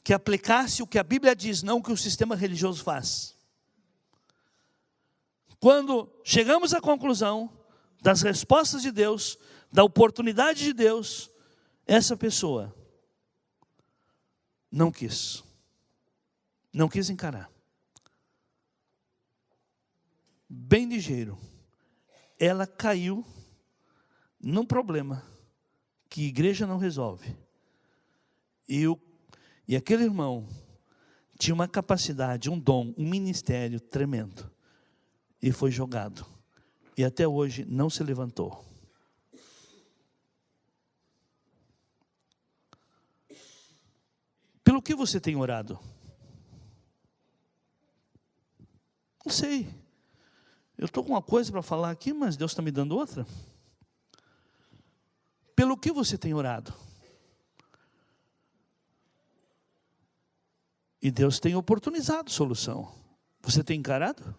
[SPEAKER 1] que aplicasse o que a Bíblia diz, não o que o sistema religioso faz. Quando chegamos à conclusão das respostas de Deus, da oportunidade de Deus, essa pessoa não quis encarar. Bem ligeiro, ela caiu num problema que a igreja não resolve. E aquele irmão tinha uma capacidade, um dom, um ministério tremendo. E foi jogado. E até hoje não se levantou. Pelo que você tem orado? Não sei. Eu estou com uma coisa para falar aqui, mas Deus está me dando outra. Pelo que você tem orado? E Deus tem oportunizado solução. Você tem encarado?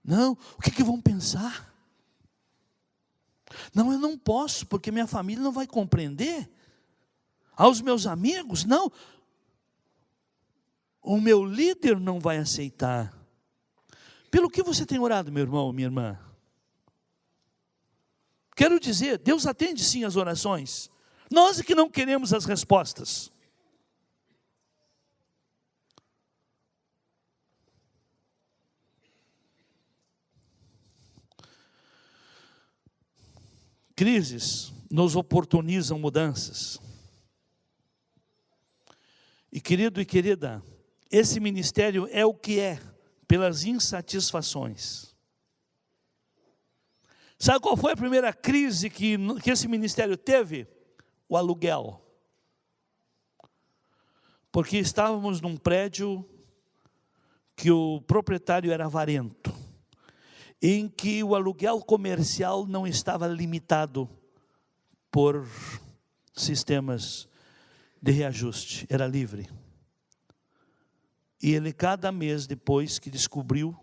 [SPEAKER 1] Não, o que vão pensar? Não, eu não posso, porque minha família não vai compreender. Aos meus amigos, não. O meu líder não vai aceitar. Pelo que você tem orado, meu irmão, minha irmã? Quero dizer, Deus atende sim as orações. Nós é que não queremos as respostas. Crises nos oportunizam mudanças. E querido e querida, esse ministério é o que é, pelas insatisfações. Sabe qual foi a primeira crise que esse ministério teve? O aluguel. Porque estávamos num prédio que o proprietário era avarento, em que o aluguel comercial não estava limitado por sistemas de reajuste, era livre. E ele, cada mês depois que descobriu,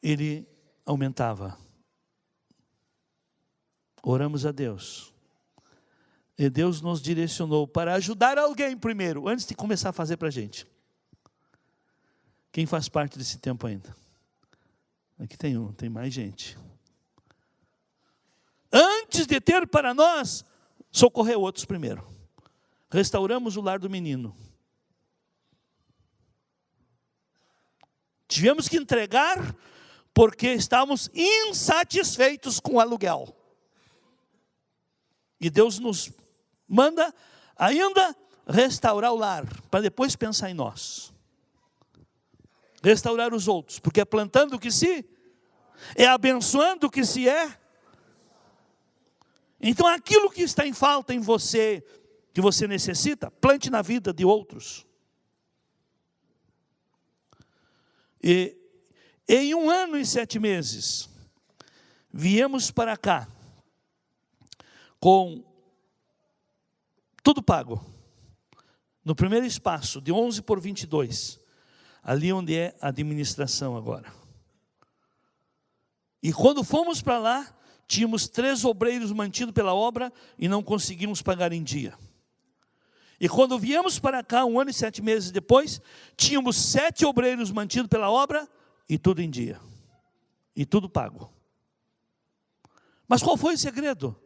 [SPEAKER 1] ele aumentava. Oramos a Deus. E Deus nos direcionou para ajudar alguém primeiro, antes de começar a fazer para a gente. Quem faz parte desse tempo ainda? Aqui tem mais gente. Antes de ter para nós, socorrer outros primeiro. Restauramos o lar do menino. Tivemos que entregar porque estávamos insatisfeitos com o aluguel. E Deus nos manda ainda restaurar o lar, para depois pensar em nós. Restaurar os outros, porque é plantando o que se, é abençoando o que se é. Então aquilo que está em falta em você, que você necessita, plante na vida de outros. E em 1 ano e 7 meses, viemos para cá, com tudo pago, no primeiro espaço, de 11 por 22, ali onde é a administração agora. E quando fomos para lá, tínhamos 3 obreiros mantidos pela obra e não conseguimos pagar em dia. E quando viemos para cá, 1 ano e 7 meses depois, tínhamos 7 obreiros mantidos pela obra e tudo em dia. E tudo pago. Mas qual foi o segredo?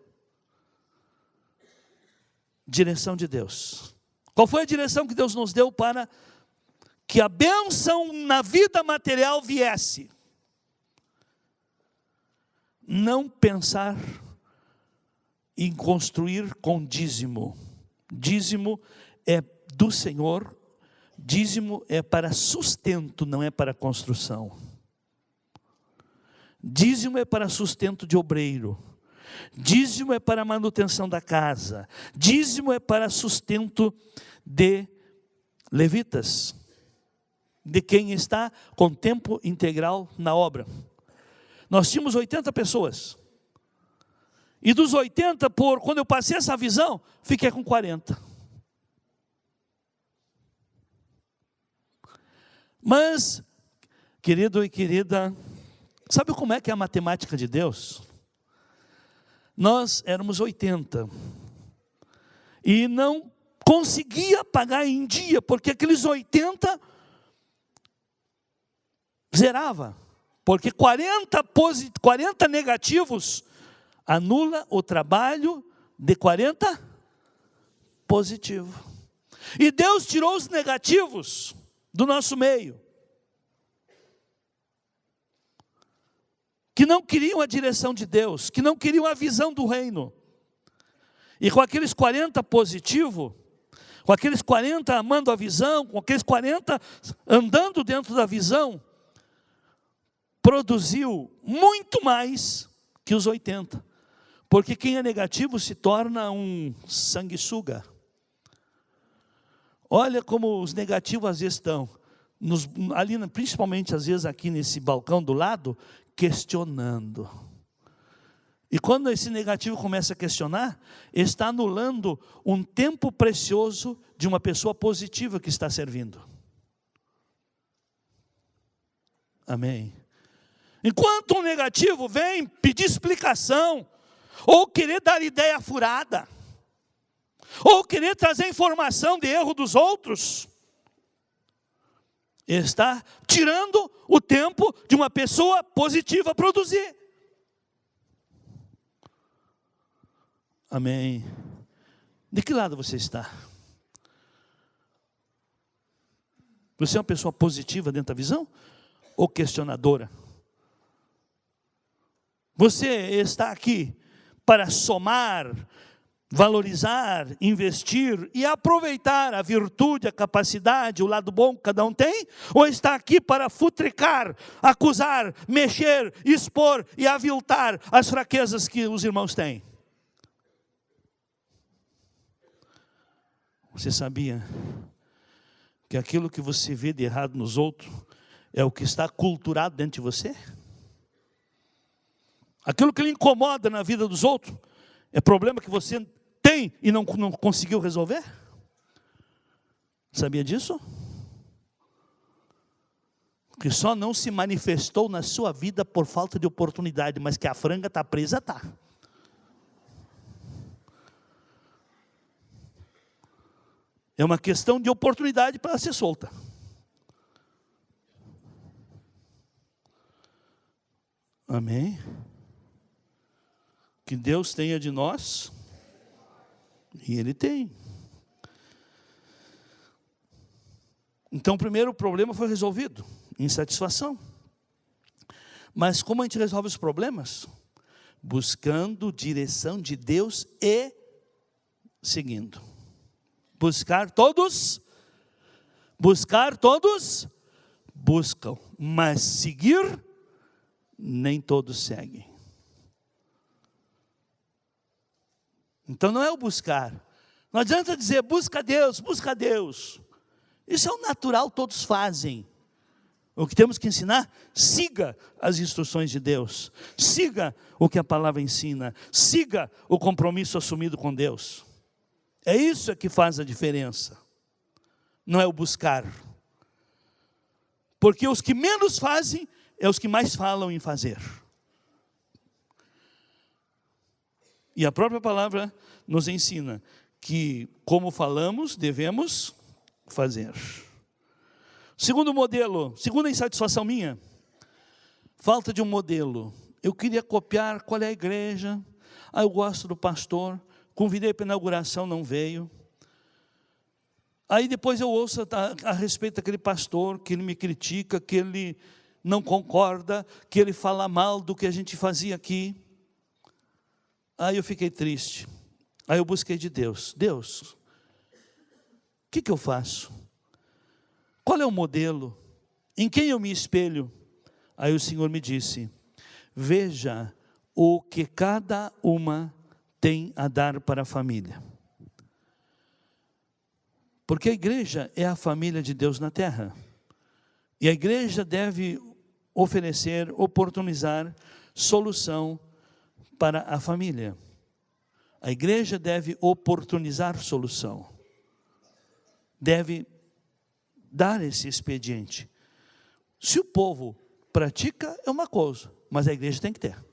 [SPEAKER 1] Direção de Deus. Qual foi a direção que Deus nos deu para que a bênção na vida material viesse? Não pensar em construir com dízimo. Dízimo é do Senhor, Dízimo é para sustento, não é para construção. Dízimo é para sustento de obreiro. Dízimo é para manutenção da casa. Dízimo é para sustento de levitas, de quem está com tempo integral na obra. Nós tínhamos 80 pessoas. E dos 80, quando eu passei essa visão, fiquei com 40. Mas, querido e querida, sabe como é que é a matemática de Deus? Nós éramos 80. E não conseguia pagar em dia, porque aqueles 80 zerava. Porque 40 negativos anula o trabalho de 40 positivo. E Deus tirou os negativos do nosso meio, que não queriam a direção de Deus, que não queriam a visão do reino. E com aqueles 40 positivo, com aqueles 40 amando a visão, com aqueles 40 andando dentro da visão, produziu muito mais que os 80. Porque quem é negativo se torna um sanguessuga. Olha como os negativos às vezes estão, ali, principalmente às vezes aqui nesse balcão do lado, questionando. E quando esse negativo começa a questionar, está anulando um tempo precioso de uma pessoa positiva que está servindo. Amém. Enquanto um negativo vem pedir explicação, ou querer dar ideia furada, ou querer trazer informação de erro dos outros, está tirando o tempo de uma pessoa positiva produzir. Amém. De que lado você está? Você é uma pessoa positiva dentro da visão? Ou questionadora? Você está aqui para somar, valorizar, investir e aproveitar a virtude, a capacidade, o lado bom que cada um tem? Ou está aqui para futricar, acusar, mexer, expor e aviltar as fraquezas que os irmãos têm? Você sabia que aquilo que você vê de errado nos outros é o que está culturado dentro de você? Aquilo que lhe incomoda na vida dos outros é problema que você tem e não conseguiu resolver? Sabia disso? Que só não se manifestou na sua vida por falta de oportunidade, mas que a franga está presa, está. É uma questão de oportunidade para ser solta. Amém? Que Deus tenha de nós, e Ele tem. Então o primeiro problema foi resolvido, insatisfação. Mas como a gente resolve os problemas? Buscando direção de Deus e seguindo. Buscar todos buscam, mas seguir, nem todos seguem. Então não é o buscar. Não adianta dizer, busca Deus, busca Deus. Isso é o natural, todos fazem. O que temos que ensinar, siga as instruções de Deus. Siga o que a palavra ensina. Siga o compromisso assumido com Deus. É isso que faz a diferença. Não é o buscar. Porque os que menos fazem, é os que mais falam em fazer. E a própria palavra nos ensina que, como falamos, devemos fazer. Segundo modelo, segunda insatisfação minha, falta de um modelo. Eu queria copiar qual é a igreja, eu gosto do pastor, convidei para a inauguração, não veio. Aí depois eu ouço a respeito daquele pastor, que ele me critica, que ele não concorda, que ele fala mal do que a gente fazia aqui. Aí eu fiquei triste. Aí eu busquei de Deus. Deus, o que eu faço? Qual é o modelo? Em quem eu me espelho? Aí o Senhor me disse: veja o que cada uma tem a dar para a família. Porque a igreja é a família de Deus na terra. E a igreja deve oferecer, oportunizar solução para a família. A igreja deve oportunizar solução. Deve dar esse expediente. Se o povo pratica, é uma coisa, mas a igreja tem que ter.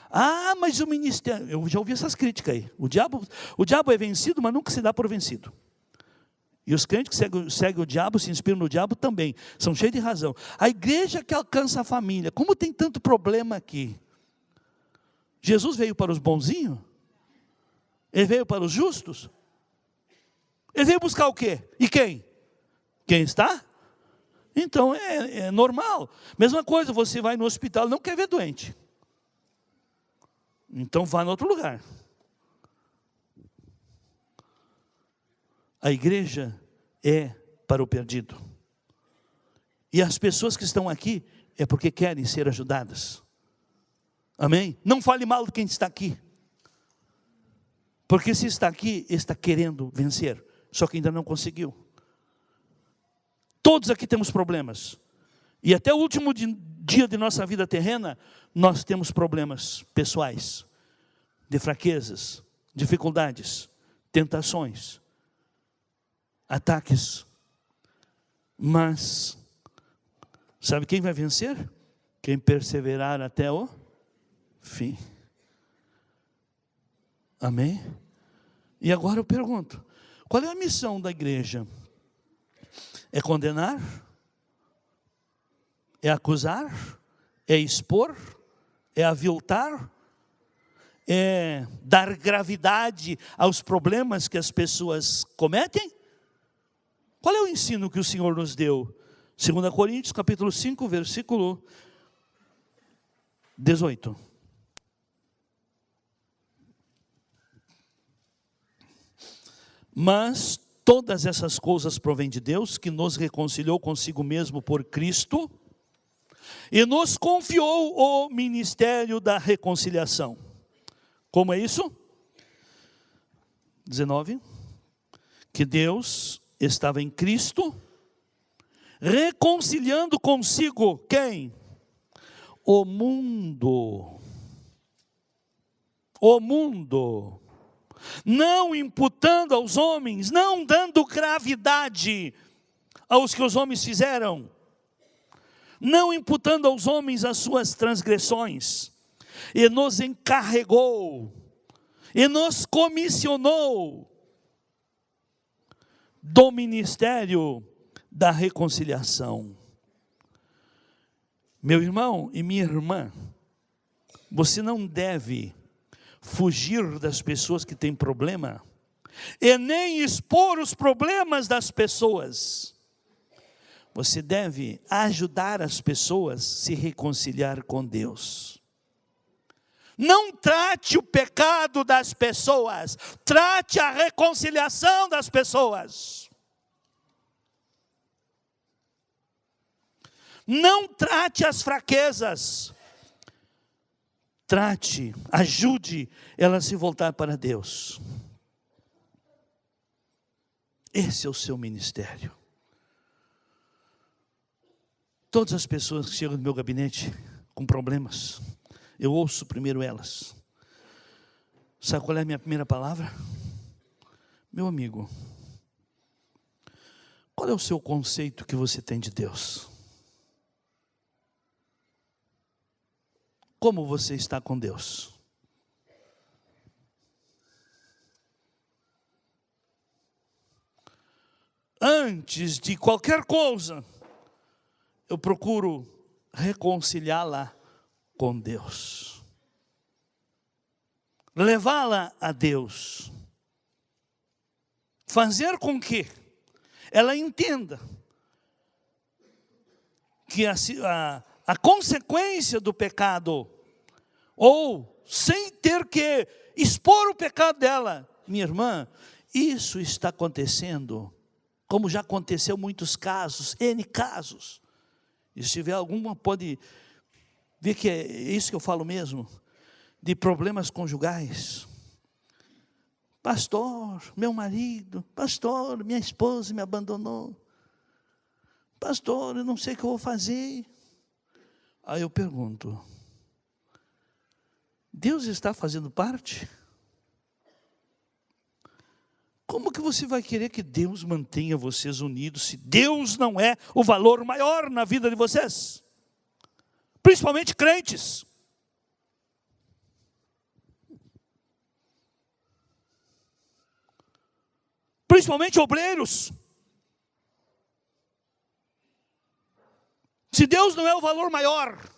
[SPEAKER 1] Ah, mas o ministério, eu já ouvi essas críticas aí. O diabo é vencido, mas nunca se dá por vencido. E os crentes que seguem o diabo, se inspiram no diabo também, são cheios de razão. A igreja que alcança a família, como tem tanto problema aqui? Jesus veio para os bonzinhos? Ele veio para os justos? Ele veio buscar o quê? E quem? Quem está? Então é normal. Mesma coisa, você vai no hospital, não quer ver doente. Então vá em outro lugar. A igreja é para o perdido. E as pessoas que estão aqui é porque querem ser ajudadas. Amém? Não fale mal de quem está aqui. Porque se está aqui, está querendo vencer. Só que ainda não conseguiu. Todos aqui temos problemas. E até o último dia de nossa vida terrena, nós temos problemas pessoais. De fraquezas, dificuldades, tentações, ataques. Mas, sabe quem vai vencer? Quem perseverar até o fim. Amém? E agora eu pergunto, qual é a missão da igreja? É condenar? É acusar? É expor? É aviltar? É dar gravidade aos problemas que as pessoas cometem? Qual é o ensino que o Senhor nos deu? 2 Coríntios capítulo 5, versículo 18. Mas todas essas coisas provêm de Deus, que nos reconciliou consigo mesmo por Cristo, e nos confiou o ministério da reconciliação. Como é isso? 19. Que Deus estava em Cristo, reconciliando consigo, quem? O mundo. O mundo. Não imputando aos homens, não dando gravidade aos que os homens fizeram, não imputando aos homens as suas transgressões, e nos encarregou, e nos comissionou do ministério da reconciliação. Meu irmão e minha irmã, você não deve fugir das pessoas que têm problema, e nem expor os problemas das pessoas. Você deve ajudar as pessoas a se reconciliar com Deus. Não trate o pecado das pessoas, trate a reconciliação das pessoas. Não trate as fraquezas, trate, ajude ela a se voltar para Deus. Esse é o seu ministério. Todas as pessoas que chegam no meu gabinete com problemas, eu ouço primeiro elas. Sabe qual é a minha primeira palavra? Meu amigo, qual é o seu conceito que você tem de Deus? Como você está com Deus? Antes de qualquer coisa, eu procuro reconciliá-la com Deus, levá-la a Deus, fazer com que ela entenda que a consequência do pecado, ou sem ter que expor o pecado dela, minha irmã, isso está acontecendo, como já aconteceu muitos casos, N casos. E se tiver alguma, pode ver que é isso que eu falo mesmo, de problemas conjugais. Pastor, meu marido, pastor, minha esposa me abandonou. Pastor, eu não sei o que eu vou fazer. Aí eu pergunto, Deus está fazendo parte? Como que você vai querer que Deus mantenha vocês unidos se Deus não é o valor maior na vida de vocês? Principalmente crentes. Principalmente obreiros. Se Deus não é o valor maior,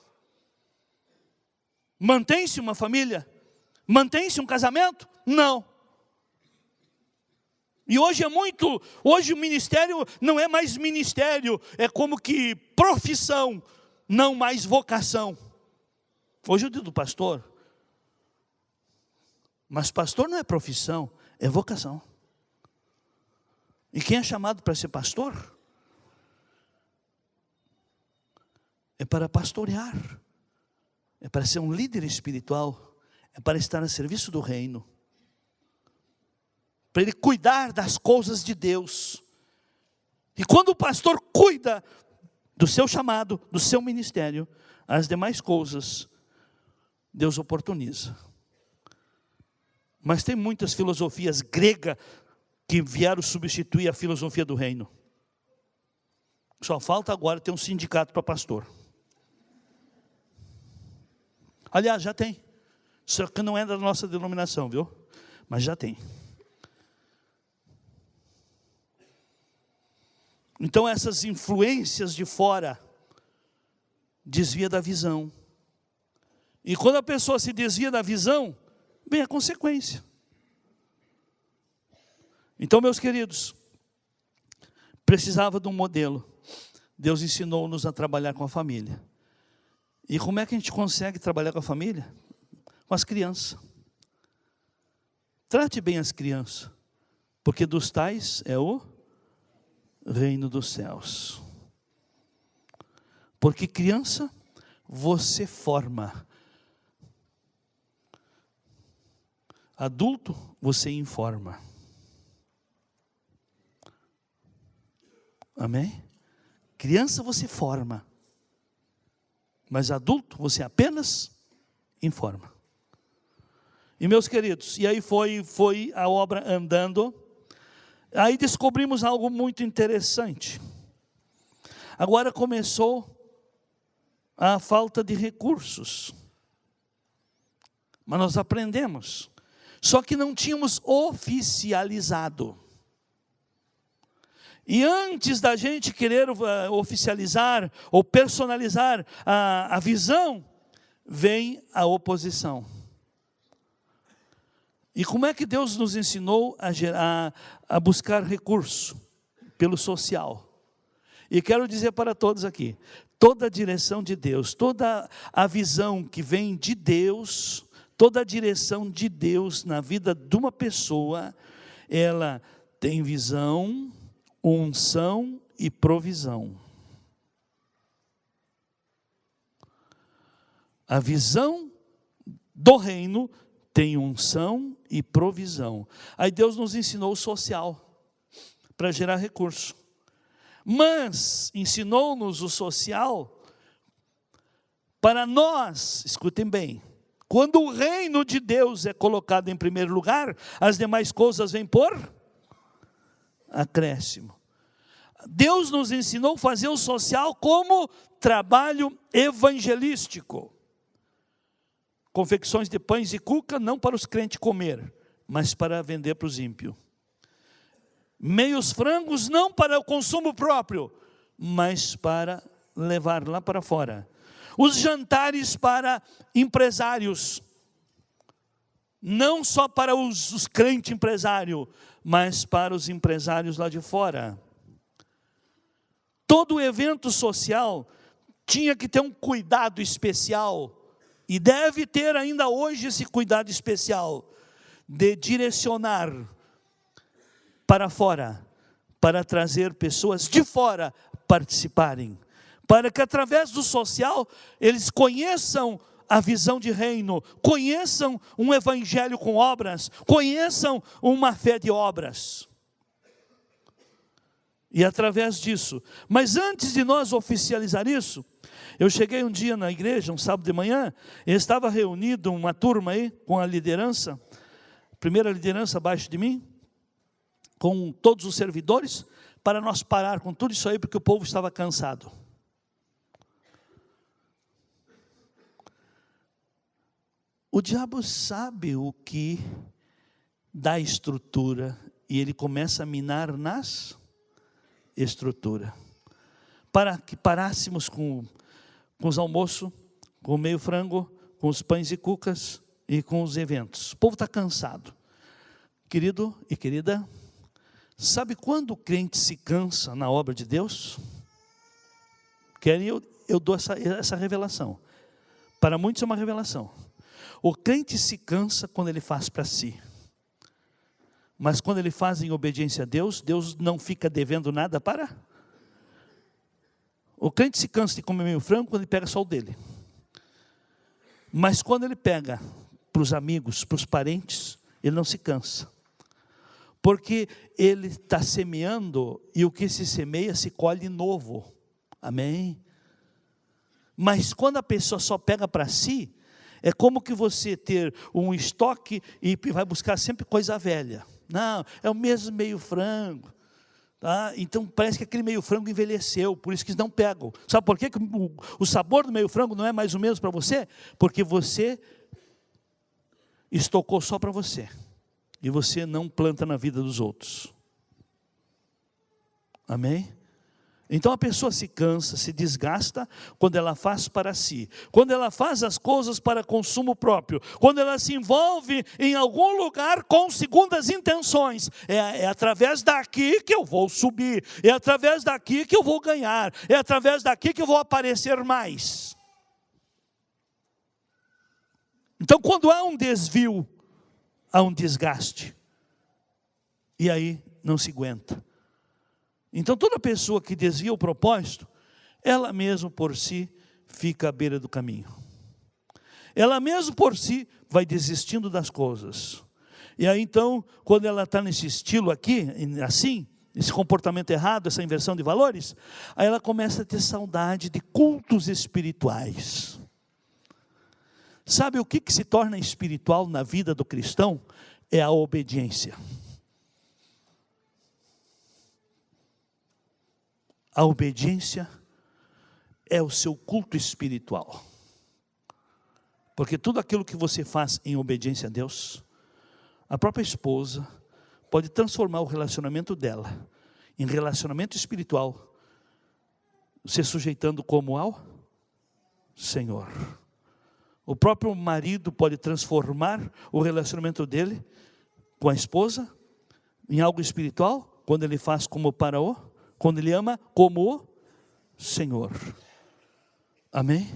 [SPEAKER 1] mantém-se uma família? Mantém-se um casamento? Não. E hoje hoje o ministério não é mais ministério, é como que profissão, não mais vocação. Hoje eu digo do pastor, mas pastor não é profissão, é vocação. E quem é chamado para ser pastor? É para pastorear, é para ser um líder espiritual, é para estar a serviço do reino, para ele cuidar das coisas de Deus. E quando o pastor cuida do seu chamado, do seu ministério, as demais coisas, Deus oportuniza. Mas tem muitas filosofias gregas que vieram substituir a filosofia do reino. Só falta agora ter um sindicato para pastor. Aliás, já tem. Só que não é da nossa denominação, viu? Mas já tem. Então essas influências de fora desvia da visão. E quando a pessoa se desvia da visão, vem a consequência. Então, meus queridos, precisava de um modelo. Deus ensinou-nos a trabalhar com a família. E como é que a gente consegue trabalhar com a família? Com as crianças. Trate bem as crianças, porque dos tais é o reino dos céus. Porque criança, você forma. Adulto, você informa. Amém? Criança você forma, mas adulto você apenas informa. E meus queridos, e aí foi a obra andando. Aí descobrimos algo muito interessante. Agora começou a falta de recursos. Mas nós aprendemos. Só que não tínhamos oficializado. E antes da gente querer oficializar ou personalizar a visão, vem a oposição. E como é que Deus nos ensinou a buscar recurso? Pelo social. E quero dizer para todos aqui, toda a direção de Deus, toda a visão que vem de Deus, toda a direção de Deus na vida de uma pessoa, ela tem visão, unção e provisão. A visão do reino tem unção e provisão. Aí Deus nos ensinou o social, para gerar recurso. Mas ensinou-nos o social para nós, escutem bem, quando o reino de Deus é colocado em primeiro lugar, as demais coisas vêm por acréscimo. Deus nos ensinou a fazer o social como trabalho evangelístico. Confecções de pães e cuca, não para os crentes comer, mas para vender para os ímpios. Meios frangos, não para o consumo próprio, mas para levar lá para fora. Os jantares para empresários, não só para os crentes empresários, mas para os empresários lá de fora. Todo evento social tinha que ter um cuidado especial, e deve ter ainda hoje esse cuidado especial, de direcionar para fora, para trazer pessoas de fora participarem, para que através do social eles conheçam a visão de reino, conheçam um evangelho com obras, conheçam uma fé de obras. E através disso, mas antes de nós oficializar isso, eu cheguei um dia na igreja, um sábado de manhã, e estava reunido uma turma aí, com a liderança, primeira liderança abaixo de mim, com todos os servidores, para nós parar com tudo isso aí, porque o povo estava cansado. O diabo sabe o que dá estrutura, e ele começa a minar nas estruturas. Para que parássemos com os almoços, com o meio frango, com os pães e cucas e com os eventos. O povo está cansado. Querido e querida, sabe quando o crente se cansa na obra de Deus? Querem, eu dou essa revelação. Para muitos é uma revelação. O crente se cansa quando ele faz para si. Mas quando ele faz em obediência a Deus, Deus não fica devendo nada para. O crente se cansa de comer meio frango quando ele pega só o dele. Mas quando ele pega para os amigos, para os parentes, ele não se cansa. Porque ele está semeando, e o que se semeia se colhe novo. Amém? Mas quando a pessoa só pega para si, é como que você ter um estoque e vai buscar sempre coisa velha. Não, é o mesmo meio frango. Tá? Então parece que aquele meio frango envelheceu, por isso que não pegam. Sabe por quê? Que o sabor do meio frango não é mais o mesmo para você? Porque você estocou só para você. E você não planta na vida dos outros. Amém? Então a pessoa se cansa, se desgasta quando ela faz para si, quando ela faz as coisas para consumo próprio, quando ela se envolve em algum lugar com segundas intenções. É através daqui que eu vou subir, é através daqui que eu vou ganhar, é através daqui que eu vou aparecer mais. Então quando há um desvio, há um desgaste, e aí não se aguenta. Então toda pessoa que desvia o propósito, ela mesma por si fica à beira do caminho. Ela mesma por si vai desistindo das coisas. E aí então, quando ela está nesse estilo aqui, assim, esse comportamento errado, essa inversão de valores, aí ela começa a ter saudade de cultos espirituais. Sabe o que se torna espiritual na vida do cristão? É a obediência. A obediência é o seu culto espiritual. Porque tudo aquilo que você faz em obediência a Deus, a própria esposa pode transformar o relacionamento dela em relacionamento espiritual, se sujeitando como ao Senhor. O próprio marido pode transformar o relacionamento dele com a esposa em algo espiritual, quando ele faz como para quando ele ama como o Senhor. Amém?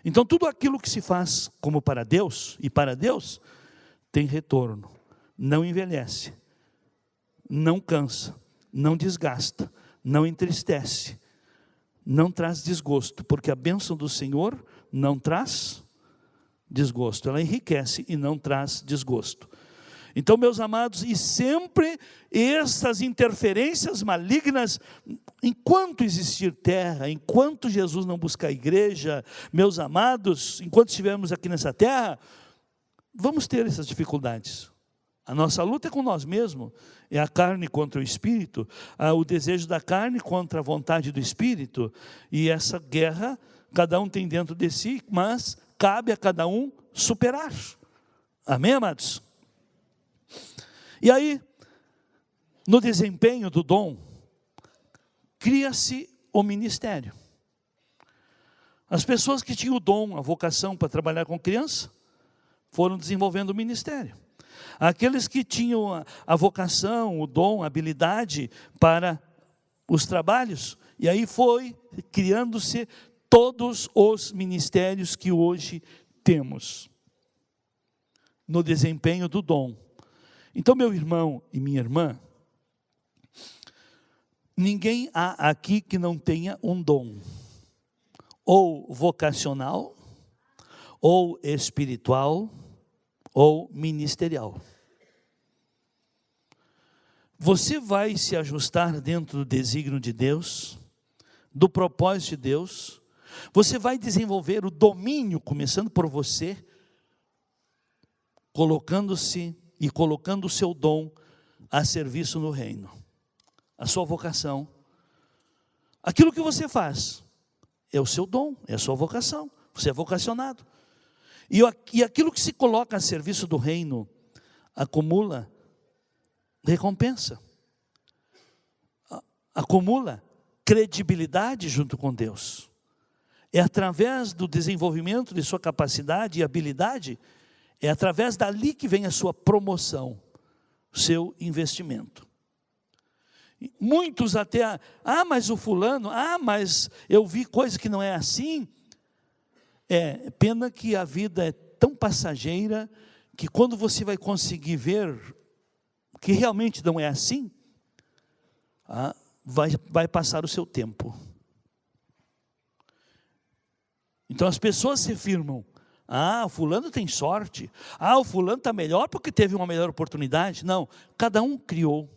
[SPEAKER 1] Então tudo aquilo que se faz como para Deus e para Deus tem retorno, não envelhece, não cansa, não desgasta, não entristece, não traz desgosto, porque a bênção do Senhor não traz desgosto, ela enriquece e não traz desgosto. Então, meus amados, e sempre essas interferências malignas, enquanto existir terra, enquanto Jesus não buscar a igreja, meus amados, enquanto estivermos aqui nessa terra, vamos ter essas dificuldades. A nossa luta é com nós mesmos, é a carne contra o espírito, o desejo da carne contra a vontade do espírito, e essa guerra cada um tem dentro de si, mas cabe a cada um superar. Amém, amados? E aí, no desempenho do dom, cria-se o ministério. As pessoas que tinham o dom, a vocação para trabalhar com criança, foram desenvolvendo o ministério. Aqueles que tinham a vocação, o dom, a habilidade para os trabalhos, e aí foi criando-se todos os ministérios que hoje temos, no desempenho do dom. Então, meu irmão e minha irmã, Ninguém há aqui que não tenha um dom, ou vocacional, ou espiritual, ou ministerial. Você vai se ajustar dentro do desígnio de Deus, do propósito de Deus. Você vai desenvolver o domínio, começando por você, colocando-se e colocando o seu dom a serviço no reino. A sua vocação. Aquilo que você faz é o seu dom, é a sua vocação. Você é vocacionado. E aquilo que se coloca a serviço do reino acumula recompensa. Acumula credibilidade junto com Deus. É através do desenvolvimento de sua capacidade e habilidade, é através dali que vem a sua promoção, seu investimento. Muitos até, mas o fulano, mas eu vi coisa que não é assim. É pena que a vida é tão passageira, que quando você vai conseguir ver que realmente não é assim, vai passar o seu tempo. Então as pessoas se afirmam, o fulano tem sorte, o fulano está melhor porque teve uma melhor oportunidade. Não, cada um criou.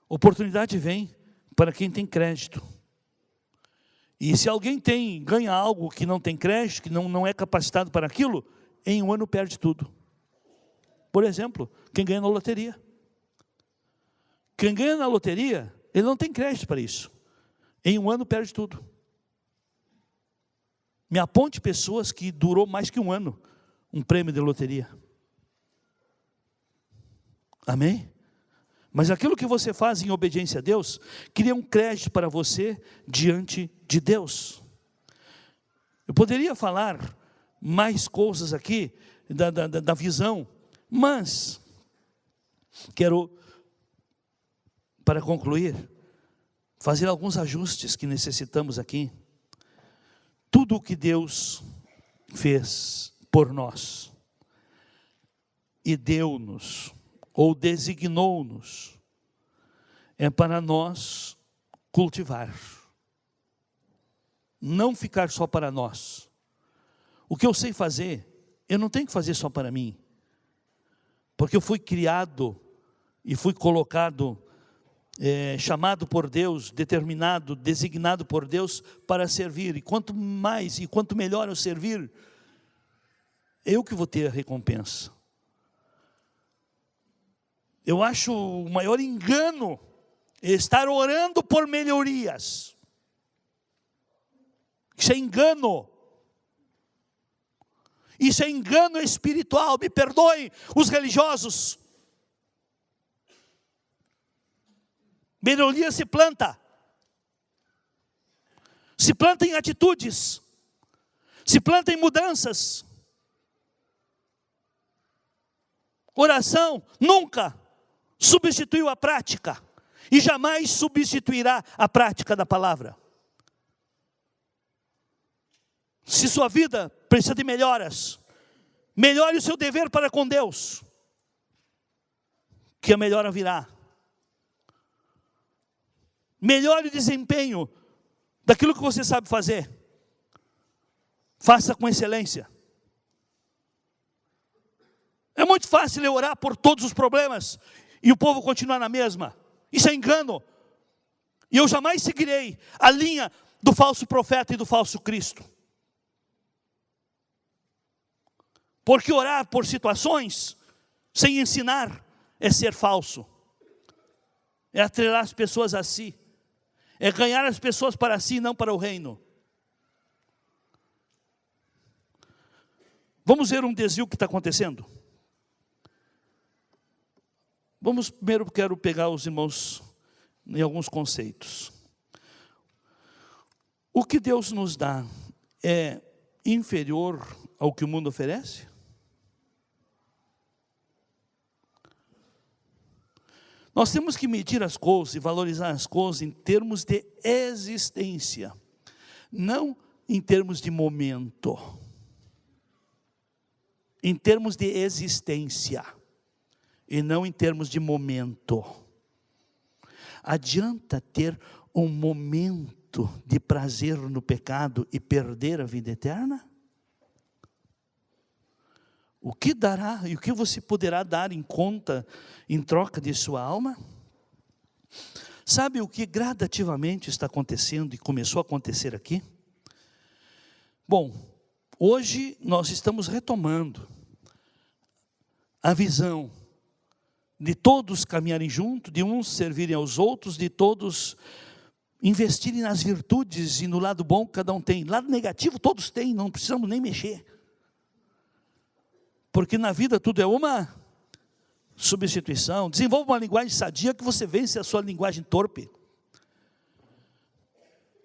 [SPEAKER 1] Oportunidade vem para quem tem crédito. E se alguém ganha algo que não tem crédito, que não é capacitado para aquilo, em um ano perde tudo. Por exemplo, quem ganha na loteria. Quem ganha na loteria, ele não tem crédito para isso. Em um ano perde tudo. Me aponte pessoas que durou mais que um ano um prêmio de loteria. Amém? Mas aquilo que você faz em obediência a Deus, cria um crédito para você diante de Deus. Eu poderia falar mais coisas aqui da visão, mas quero, para concluir, fazer alguns ajustes que necessitamos aqui. Tudo o que Deus fez por nós e deu-nos, ou designou-nos, é para nós cultivar, não ficar só para nós. O que eu sei fazer, eu não tenho que fazer só para mim, porque eu fui criado e fui colocado, chamado por Deus, determinado, designado por Deus para servir. E quanto mais e quanto melhor eu servir, eu que vou ter a recompensa. Eu acho o maior engano estar orando por melhorias. Isso é engano. Isso é engano espiritual. Me perdoem os religiosos. Melhoria se planta. Se planta em atitudes. Se planta em mudanças. Oração nunca substituiu a prática e jamais substituirá a prática da palavra. Se sua vida precisa de melhoras, melhore o seu dever para com Deus, que a melhora virá. Melhore o desempenho daquilo que você sabe fazer. Faça com excelência. É muito fácil eu orar por todos os problemas e o povo continuar na mesma. Isso é engano. E eu jamais seguirei a linha do falso profeta e do falso Cristo. Porque orar por situações sem ensinar é ser falso. É atrelar as pessoas a si. É ganhar as pessoas para si, não para o reino. Vamos ver um desvio que está acontecendo? Primeiro quero pegar os irmãos em alguns conceitos. O que Deus nos dá é inferior ao que o mundo oferece? Nós temos que medir as coisas e valorizar as coisas em termos de existência, não em termos de momento. Em termos de existência, e não em termos de momento. Adianta ter um momento de prazer no pecado e perder a vida eterna? O que dará e o que você poderá dar em conta, em troca de sua alma? Sabe o que gradativamente está acontecendo e começou a acontecer aqui? Bom, hoje nós estamos retomando a visão de todos caminharem junto, de uns servirem aos outros, de todos investirem nas virtudes e no lado bom que cada um tem. Lado negativo todos têm, não precisamos nem mexer. Porque na vida tudo é uma substituição. Desenvolva uma linguagem sadia que você vence a sua linguagem torpe.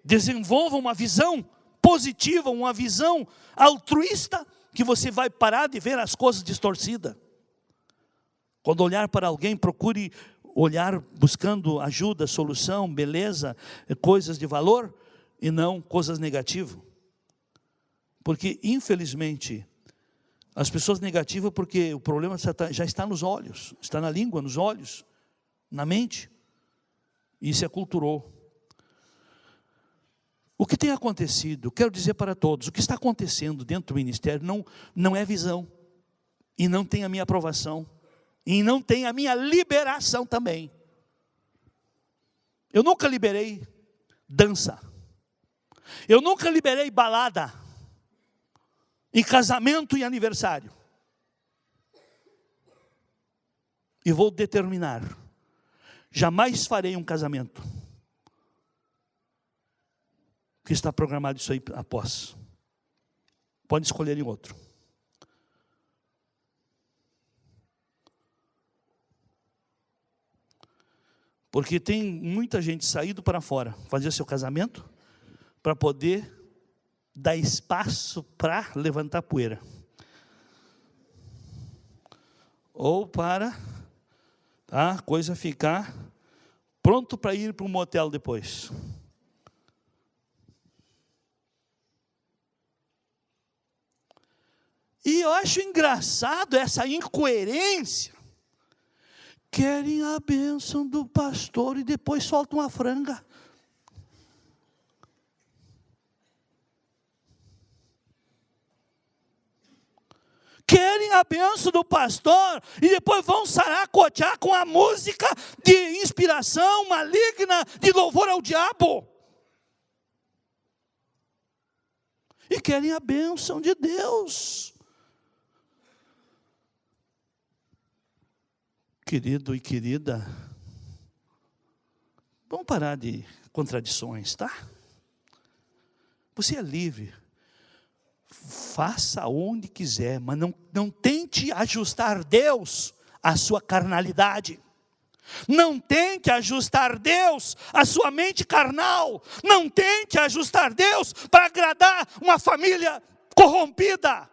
[SPEAKER 1] Desenvolva uma visão positiva, uma visão altruísta, que você vai parar de ver as coisas distorcidas. Quando olhar para alguém, procure olhar buscando ajuda, solução, beleza, coisas de valor, e não coisas negativas. Porque, infelizmente, as pessoas negativas, porque o problema já está nos olhos, está na língua, nos olhos, na mente, e se aculturou. O que tem acontecido, quero dizer para todos, o que está acontecendo dentro do ministério não é visão, e não tem a minha aprovação, e não tem a minha liberação também. Eu nunca liberei dança, eu nunca liberei balada, em casamento e aniversário. E vou determinar, jamais farei um casamento que está programado isso aí após. Pode escolher em outro. Porque tem muita gente saído para fora, fazer seu casamento, para poder dar espaço para levantar poeira. Ou para a coisa ficar pronto para ir para um motel depois. E eu acho engraçado essa incoerência. Querem a bênção do pastor e depois soltam uma franga. Querem a bênção do pastor e depois vão saracotear com a música de inspiração maligna de louvor ao diabo. E querem a bênção de Deus. Querido e querida, vamos parar de contradições, tá? Você é livre. Faça onde quiser, mas não tente ajustar Deus à sua carnalidade. Não tente ajustar Deus à sua mente carnal. Não tente ajustar Deus para agradar uma família corrompida.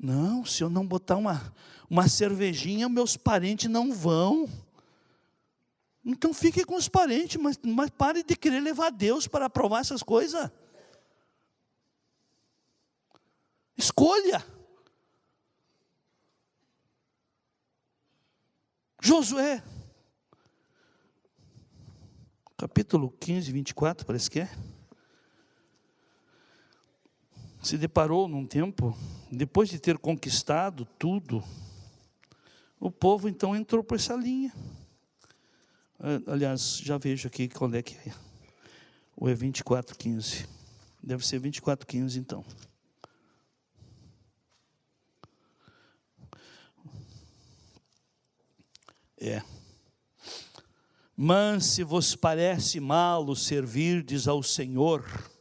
[SPEAKER 1] Não, se eu não botar uma cervejinha, meus parentes não vão. Então fique com os parentes, mas pare de querer levar Deus para aprovar essas coisas. Escolha. Josué, capítulo 15, 24, parece que é. Se deparou num tempo, depois de ter conquistado tudo, o povo então entrou por essa linha. Aliás, já vejo aqui qual é que é. Ou é 24:15. Deve ser 24:15 então. Mas se vos parece malo servirdes ao Senhor.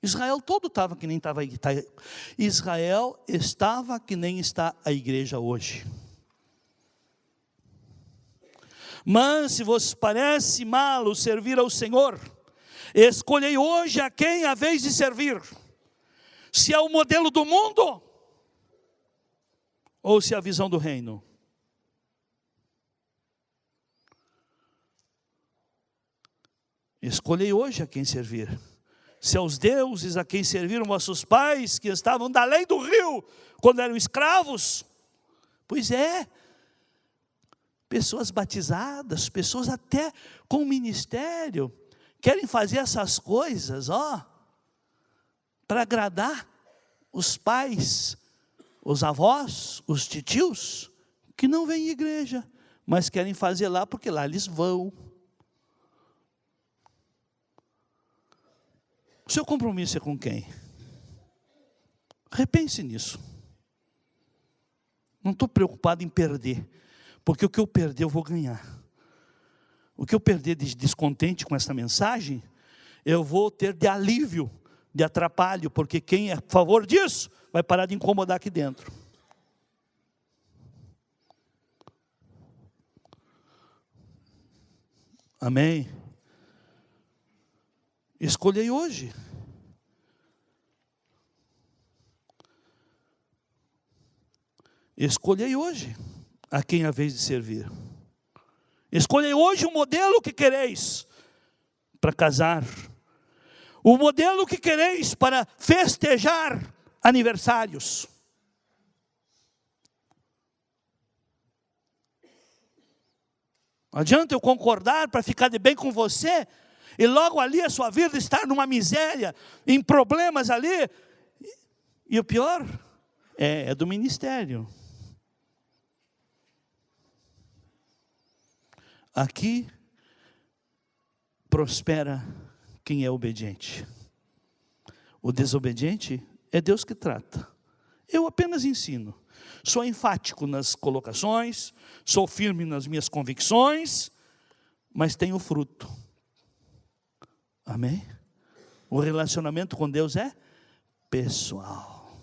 [SPEAKER 1] Israel todo estava que nem estava. Israel estava que nem está a igreja hoje. Mas se vos parece malo servir ao Senhor, escolhei hoje a quem haveis de servir. Se é o modelo do mundo, ou se é a visão do reino. Escolhei hoje a quem servir. Se aos deuses a quem serviram vossos pais, que estavam da além do rio, quando eram escravos. Pois é, pessoas batizadas, pessoas até com ministério, querem fazer essas coisas, para agradar os pais, os avós, os titios, que não vêm à igreja, mas querem fazer lá porque lá eles vão. O seu compromisso é com quem? Repense nisso. Não estou preocupado em perder, porque o que eu perder eu vou ganhar. O que eu perder de descontente com essa mensagem, eu vou ter de alívio, de atrapalho, porque quem é a favor disso, vai parar de incomodar aqui dentro. Amém? Escolhei hoje. Escolhei hoje a quem é a vez de servir. Escolhei hoje o modelo que quereis para casar. O modelo que quereis para festejar aniversários. Não adianta eu concordar para ficar de bem com você e logo ali a sua vida estar numa miséria, em problemas ali. E o pior é do ministério. Aqui prospera quem é obediente. O desobediente é Deus que trata. Eu apenas ensino. Sou enfático nas colocações, sou firme nas minhas convicções, mas tenho fruto. Amém? O relacionamento com Deus é pessoal.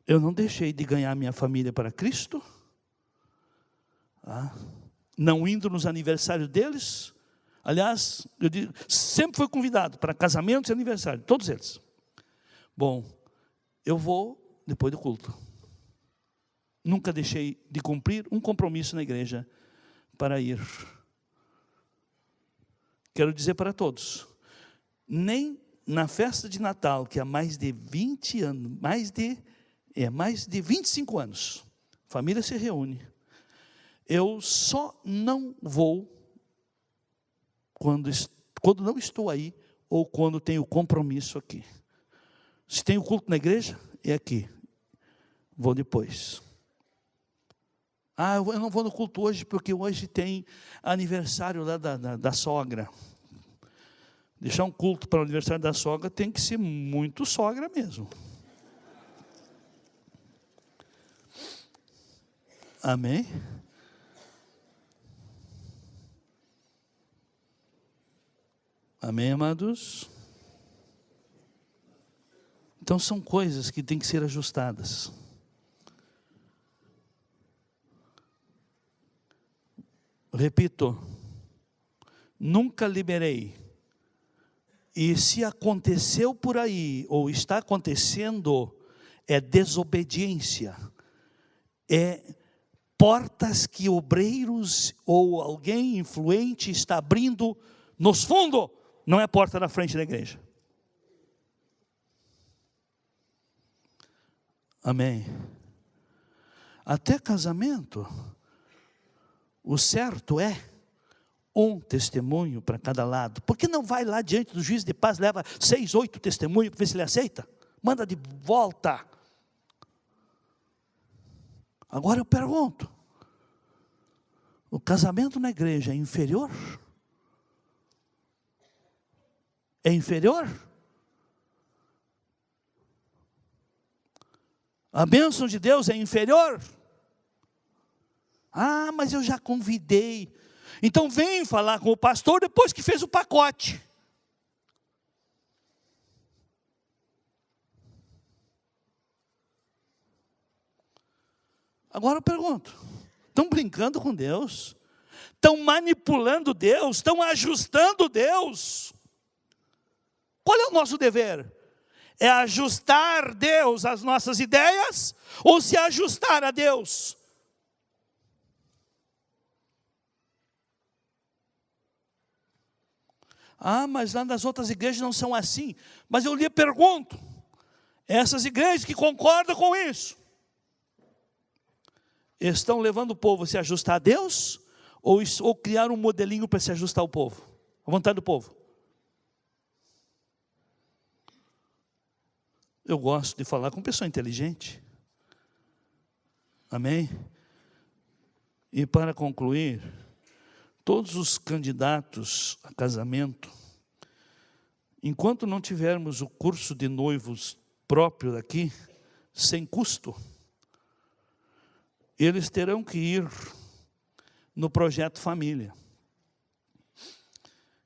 [SPEAKER 1] Eu não deixei de ganhar minha família para Cristo, não indo nos aniversários deles. Aliás, eu digo, sempre fui convidado para casamentos e aniversários, todos eles. Bom, eu vou depois do culto. Nunca deixei de cumprir um compromisso na igreja para ir. Quero dizer para todos, nem na festa de Natal, que há mais de 20 anos, mais de 25 anos, a família se reúne. Eu só não vou quando não estou aí ou quando tenho compromisso aqui. Se tenho culto na igreja, é aqui. Vou depois. Eu não vou no culto hoje porque hoje tem aniversário lá da sogra. Deixar um culto para o aniversário da sogra tem que ser muito sogra mesmo. Amém? Amém, amados? Então são coisas que têm que ser ajustadas. Repito, nunca liberei. E se aconteceu por aí, ou está acontecendo, é desobediência. É portas que obreiros ou alguém influente está abrindo nos fundos. Não é porta na frente da igreja. Amém. Até casamento, o certo é um testemunho para cada lado. Por que não vai lá diante do juiz de paz, leva 6, 8 testemunhos para ver se ele aceita? Manda de volta. Agora eu pergunto, o casamento na igreja é inferior? É inferior? A bênção de Deus é inferior? Mas eu já convidei. Então vem falar com o pastor depois que fez o pacote. Agora eu pergunto, estão brincando com Deus? Estão manipulando Deus? Estão ajustando Deus? Qual é o nosso dever? É ajustar Deus às nossas ideias ou se ajustar a Deus? Ah, mas lá nas outras igrejas não são assim. Mas eu lhe pergunto, essas igrejas que concordam com isso, estão levando o povo a se ajustar a Deus? Ou criar um modelinho para se ajustar ao povo, à vontade do povo? Eu gosto de falar com pessoa inteligente. Amém? E para concluir, todos os candidatos a casamento, enquanto não tivermos o curso de noivos próprio daqui, sem custo, eles terão que ir no Projeto Família.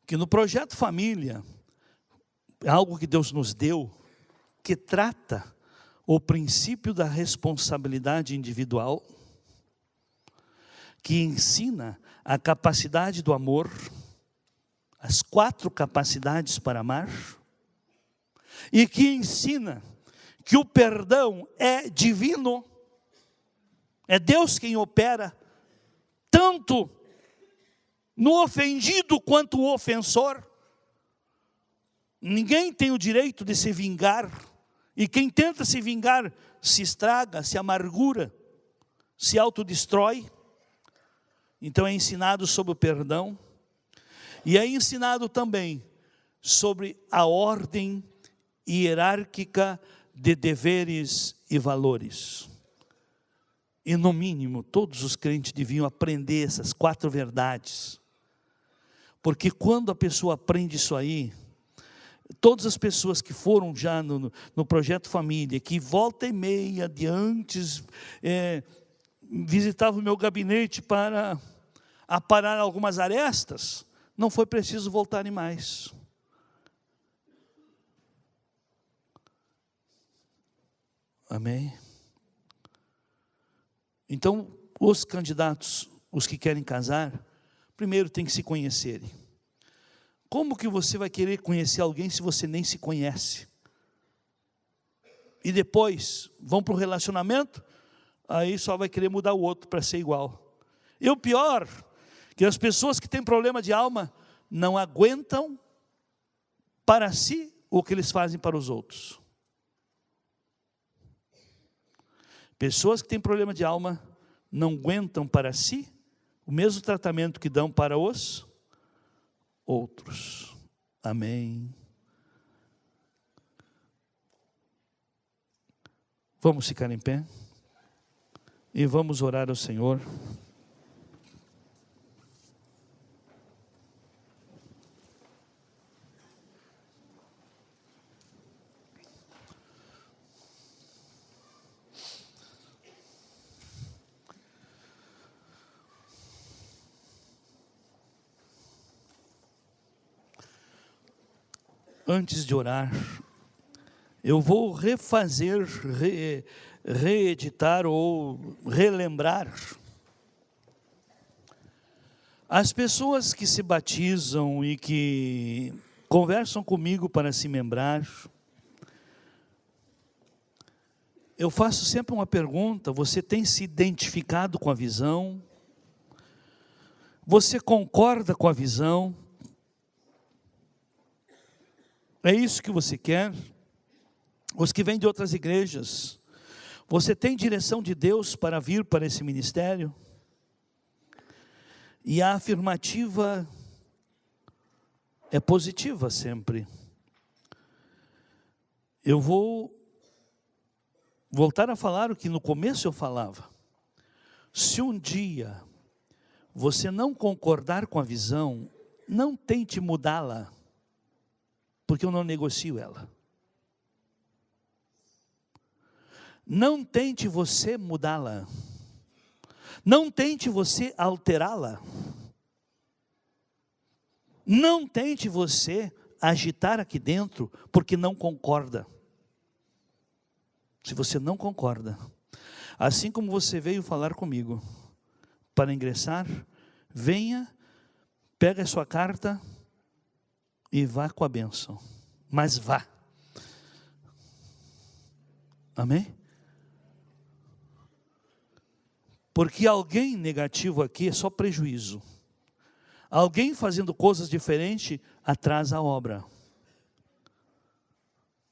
[SPEAKER 1] Que no Projeto Família, é algo que Deus nos deu, que trata o princípio da responsabilidade individual, que ensina a capacidade do amor, as 4 capacidades para amar, e que ensina que o perdão é divino, é Deus quem opera, tanto no ofendido quanto o ofensor. Ninguém tem o direito de se vingar, e quem tenta se vingar se estraga, se amargura, se autodestrói. Então é ensinado sobre o perdão, e é ensinado também sobre a ordem hierárquica de deveres e valores. E no mínimo, todos os crentes deviam aprender essas 4 verdades. Porque quando a pessoa aprende isso aí, todas as pessoas que foram já no Projeto Família, que volta e meia de antes, visitavam o meu gabinete para aparar algumas arestas, não foi preciso voltarem mais. Amém? Então, os candidatos, os que querem casar, primeiro tem que se conhecerem. Como que você vai querer conhecer alguém se você nem se conhece? E depois, vão para o relacionamento, aí só vai querer mudar o outro para ser igual. E o pior, que as pessoas que têm problema de alma, não aguentam para si o que eles fazem para os outros. Pessoas que têm problema de alma não aguentam para si o mesmo tratamento que dão para os outros. Amém. Vamos ficar em pé e vamos orar ao Senhor. Antes de orar, eu vou refazer, reeditar ou relembrar as pessoas que se batizam e que conversam comigo para se membrar. Eu faço sempre uma pergunta: você tem se identificado com a visão? Você concorda com a visão? É isso que você quer? Os que vêm de outras igrejas, você tem direção de Deus para vir para esse ministério? E a afirmativa é positiva sempre. Eu vou voltar a falar o que no começo eu falava. Se um dia você não concordar com a visão, não tente mudá-la, porque eu não negocio ela. Não tente você mudá-la. Não tente você alterá-la. Não tente você agitar aqui dentro, porque não concorda. Se você não concorda, assim como você veio falar comigo para ingressar, venha, pega a sua carta e vá com a bênção, mas vá. Amém? Porque alguém negativo aqui é só prejuízo. Alguém fazendo coisas diferentes atrasa a obra.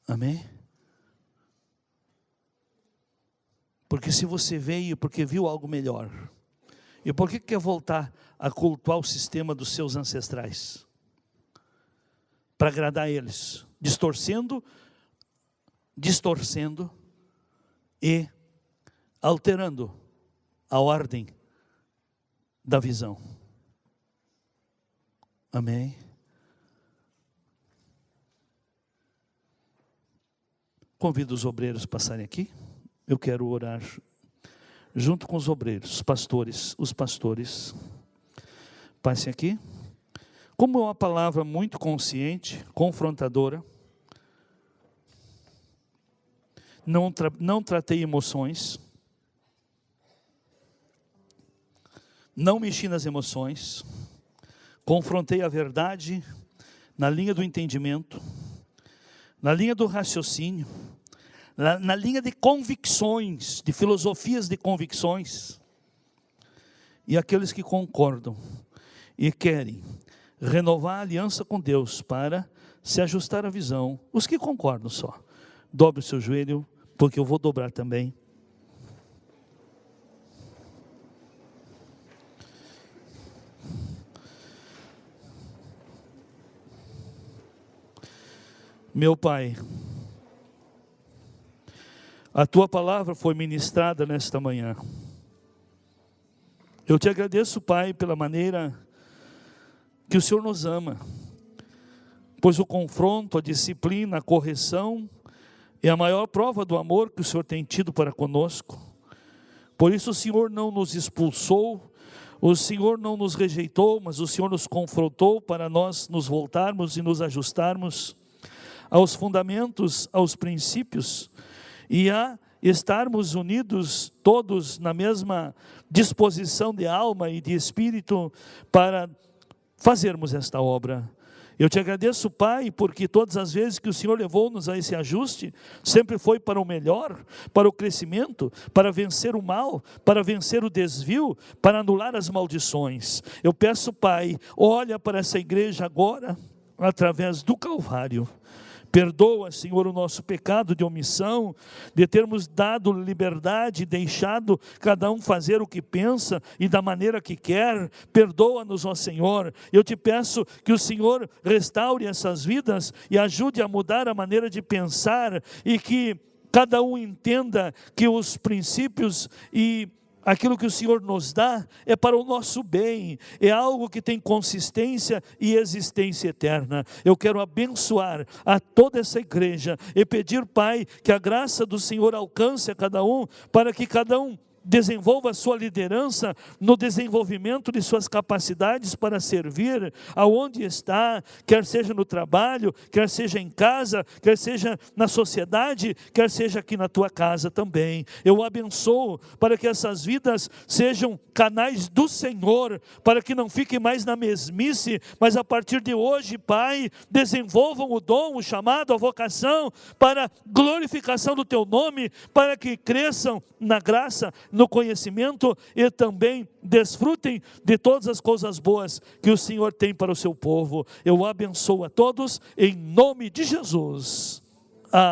[SPEAKER 1] Amém? Porque se você veio porque viu algo melhor, e por que quer voltar a cultuar o sistema dos seus ancestrais? Para agradar eles, distorcendo e alterando a ordem da visão. Amém? Convido os obreiros a passarem aqui. Eu quero orar junto com os obreiros, os pastores. Passem aqui. Como é uma palavra muito consciente, confrontadora, não tratei emoções, não mexi nas emoções, confrontei a verdade na linha do entendimento, na linha do raciocínio, na linha de convicções, de filosofias de convicções. E aqueles que concordam e querem renovar a aliança com Deus para se ajustar à visão, os que concordam só, dobre o seu joelho, porque eu vou dobrar também. Meu Pai, a Tua palavra foi ministrada nesta manhã. Eu Te agradeço, Pai, pela maneira que o Senhor nos ama, pois o confronto, a disciplina, a correção é a maior prova do amor que o Senhor tem tido para conosco. Por isso o Senhor não nos expulsou, o Senhor não nos rejeitou, mas o Senhor nos confrontou para nós nos voltarmos e nos ajustarmos aos fundamentos, aos princípios, e a estarmos unidos todos na mesma disposição de alma e de espírito para fazermos esta obra. Eu Te agradeço, Pai, porque todas as vezes que o Senhor levou-nos a esse ajuste, sempre foi para o melhor, para o crescimento, para vencer o mal, para vencer o desvio, para anular as maldições. Eu peço, Pai, olha para essa igreja agora, através do Calvário. Perdoa, Senhor, o nosso pecado de omissão, de termos dado liberdade, deixado cada um fazer o que pensa e da maneira que quer. Perdoa-nos, ó Senhor. Eu Te peço que o Senhor restaure essas vidas e ajude a mudar a maneira de pensar, e que cada um entenda que os princípios e aquilo que o Senhor nos dá é para o nosso bem, é algo que tem consistência e existência eterna. Eu quero abençoar a toda essa igreja e pedir, Pai, que a graça do Senhor alcance a cada um, para que cada um desenvolva a sua liderança no desenvolvimento de suas capacidades para servir aonde está, quer seja no trabalho, quer seja em casa, quer seja na sociedade, quer seja aqui na tua casa também. Eu abençoo para que essas vidas sejam canais do Senhor, para que não fiquem mais na mesmice, mas a partir de hoje, Pai, desenvolvam o dom, o chamado, a vocação para glorificação do teu nome, para que cresçam na graça, no conhecimento e também desfrutem de todas as coisas boas que o Senhor tem para o seu povo. Eu abençoo a todos em nome de Jesus.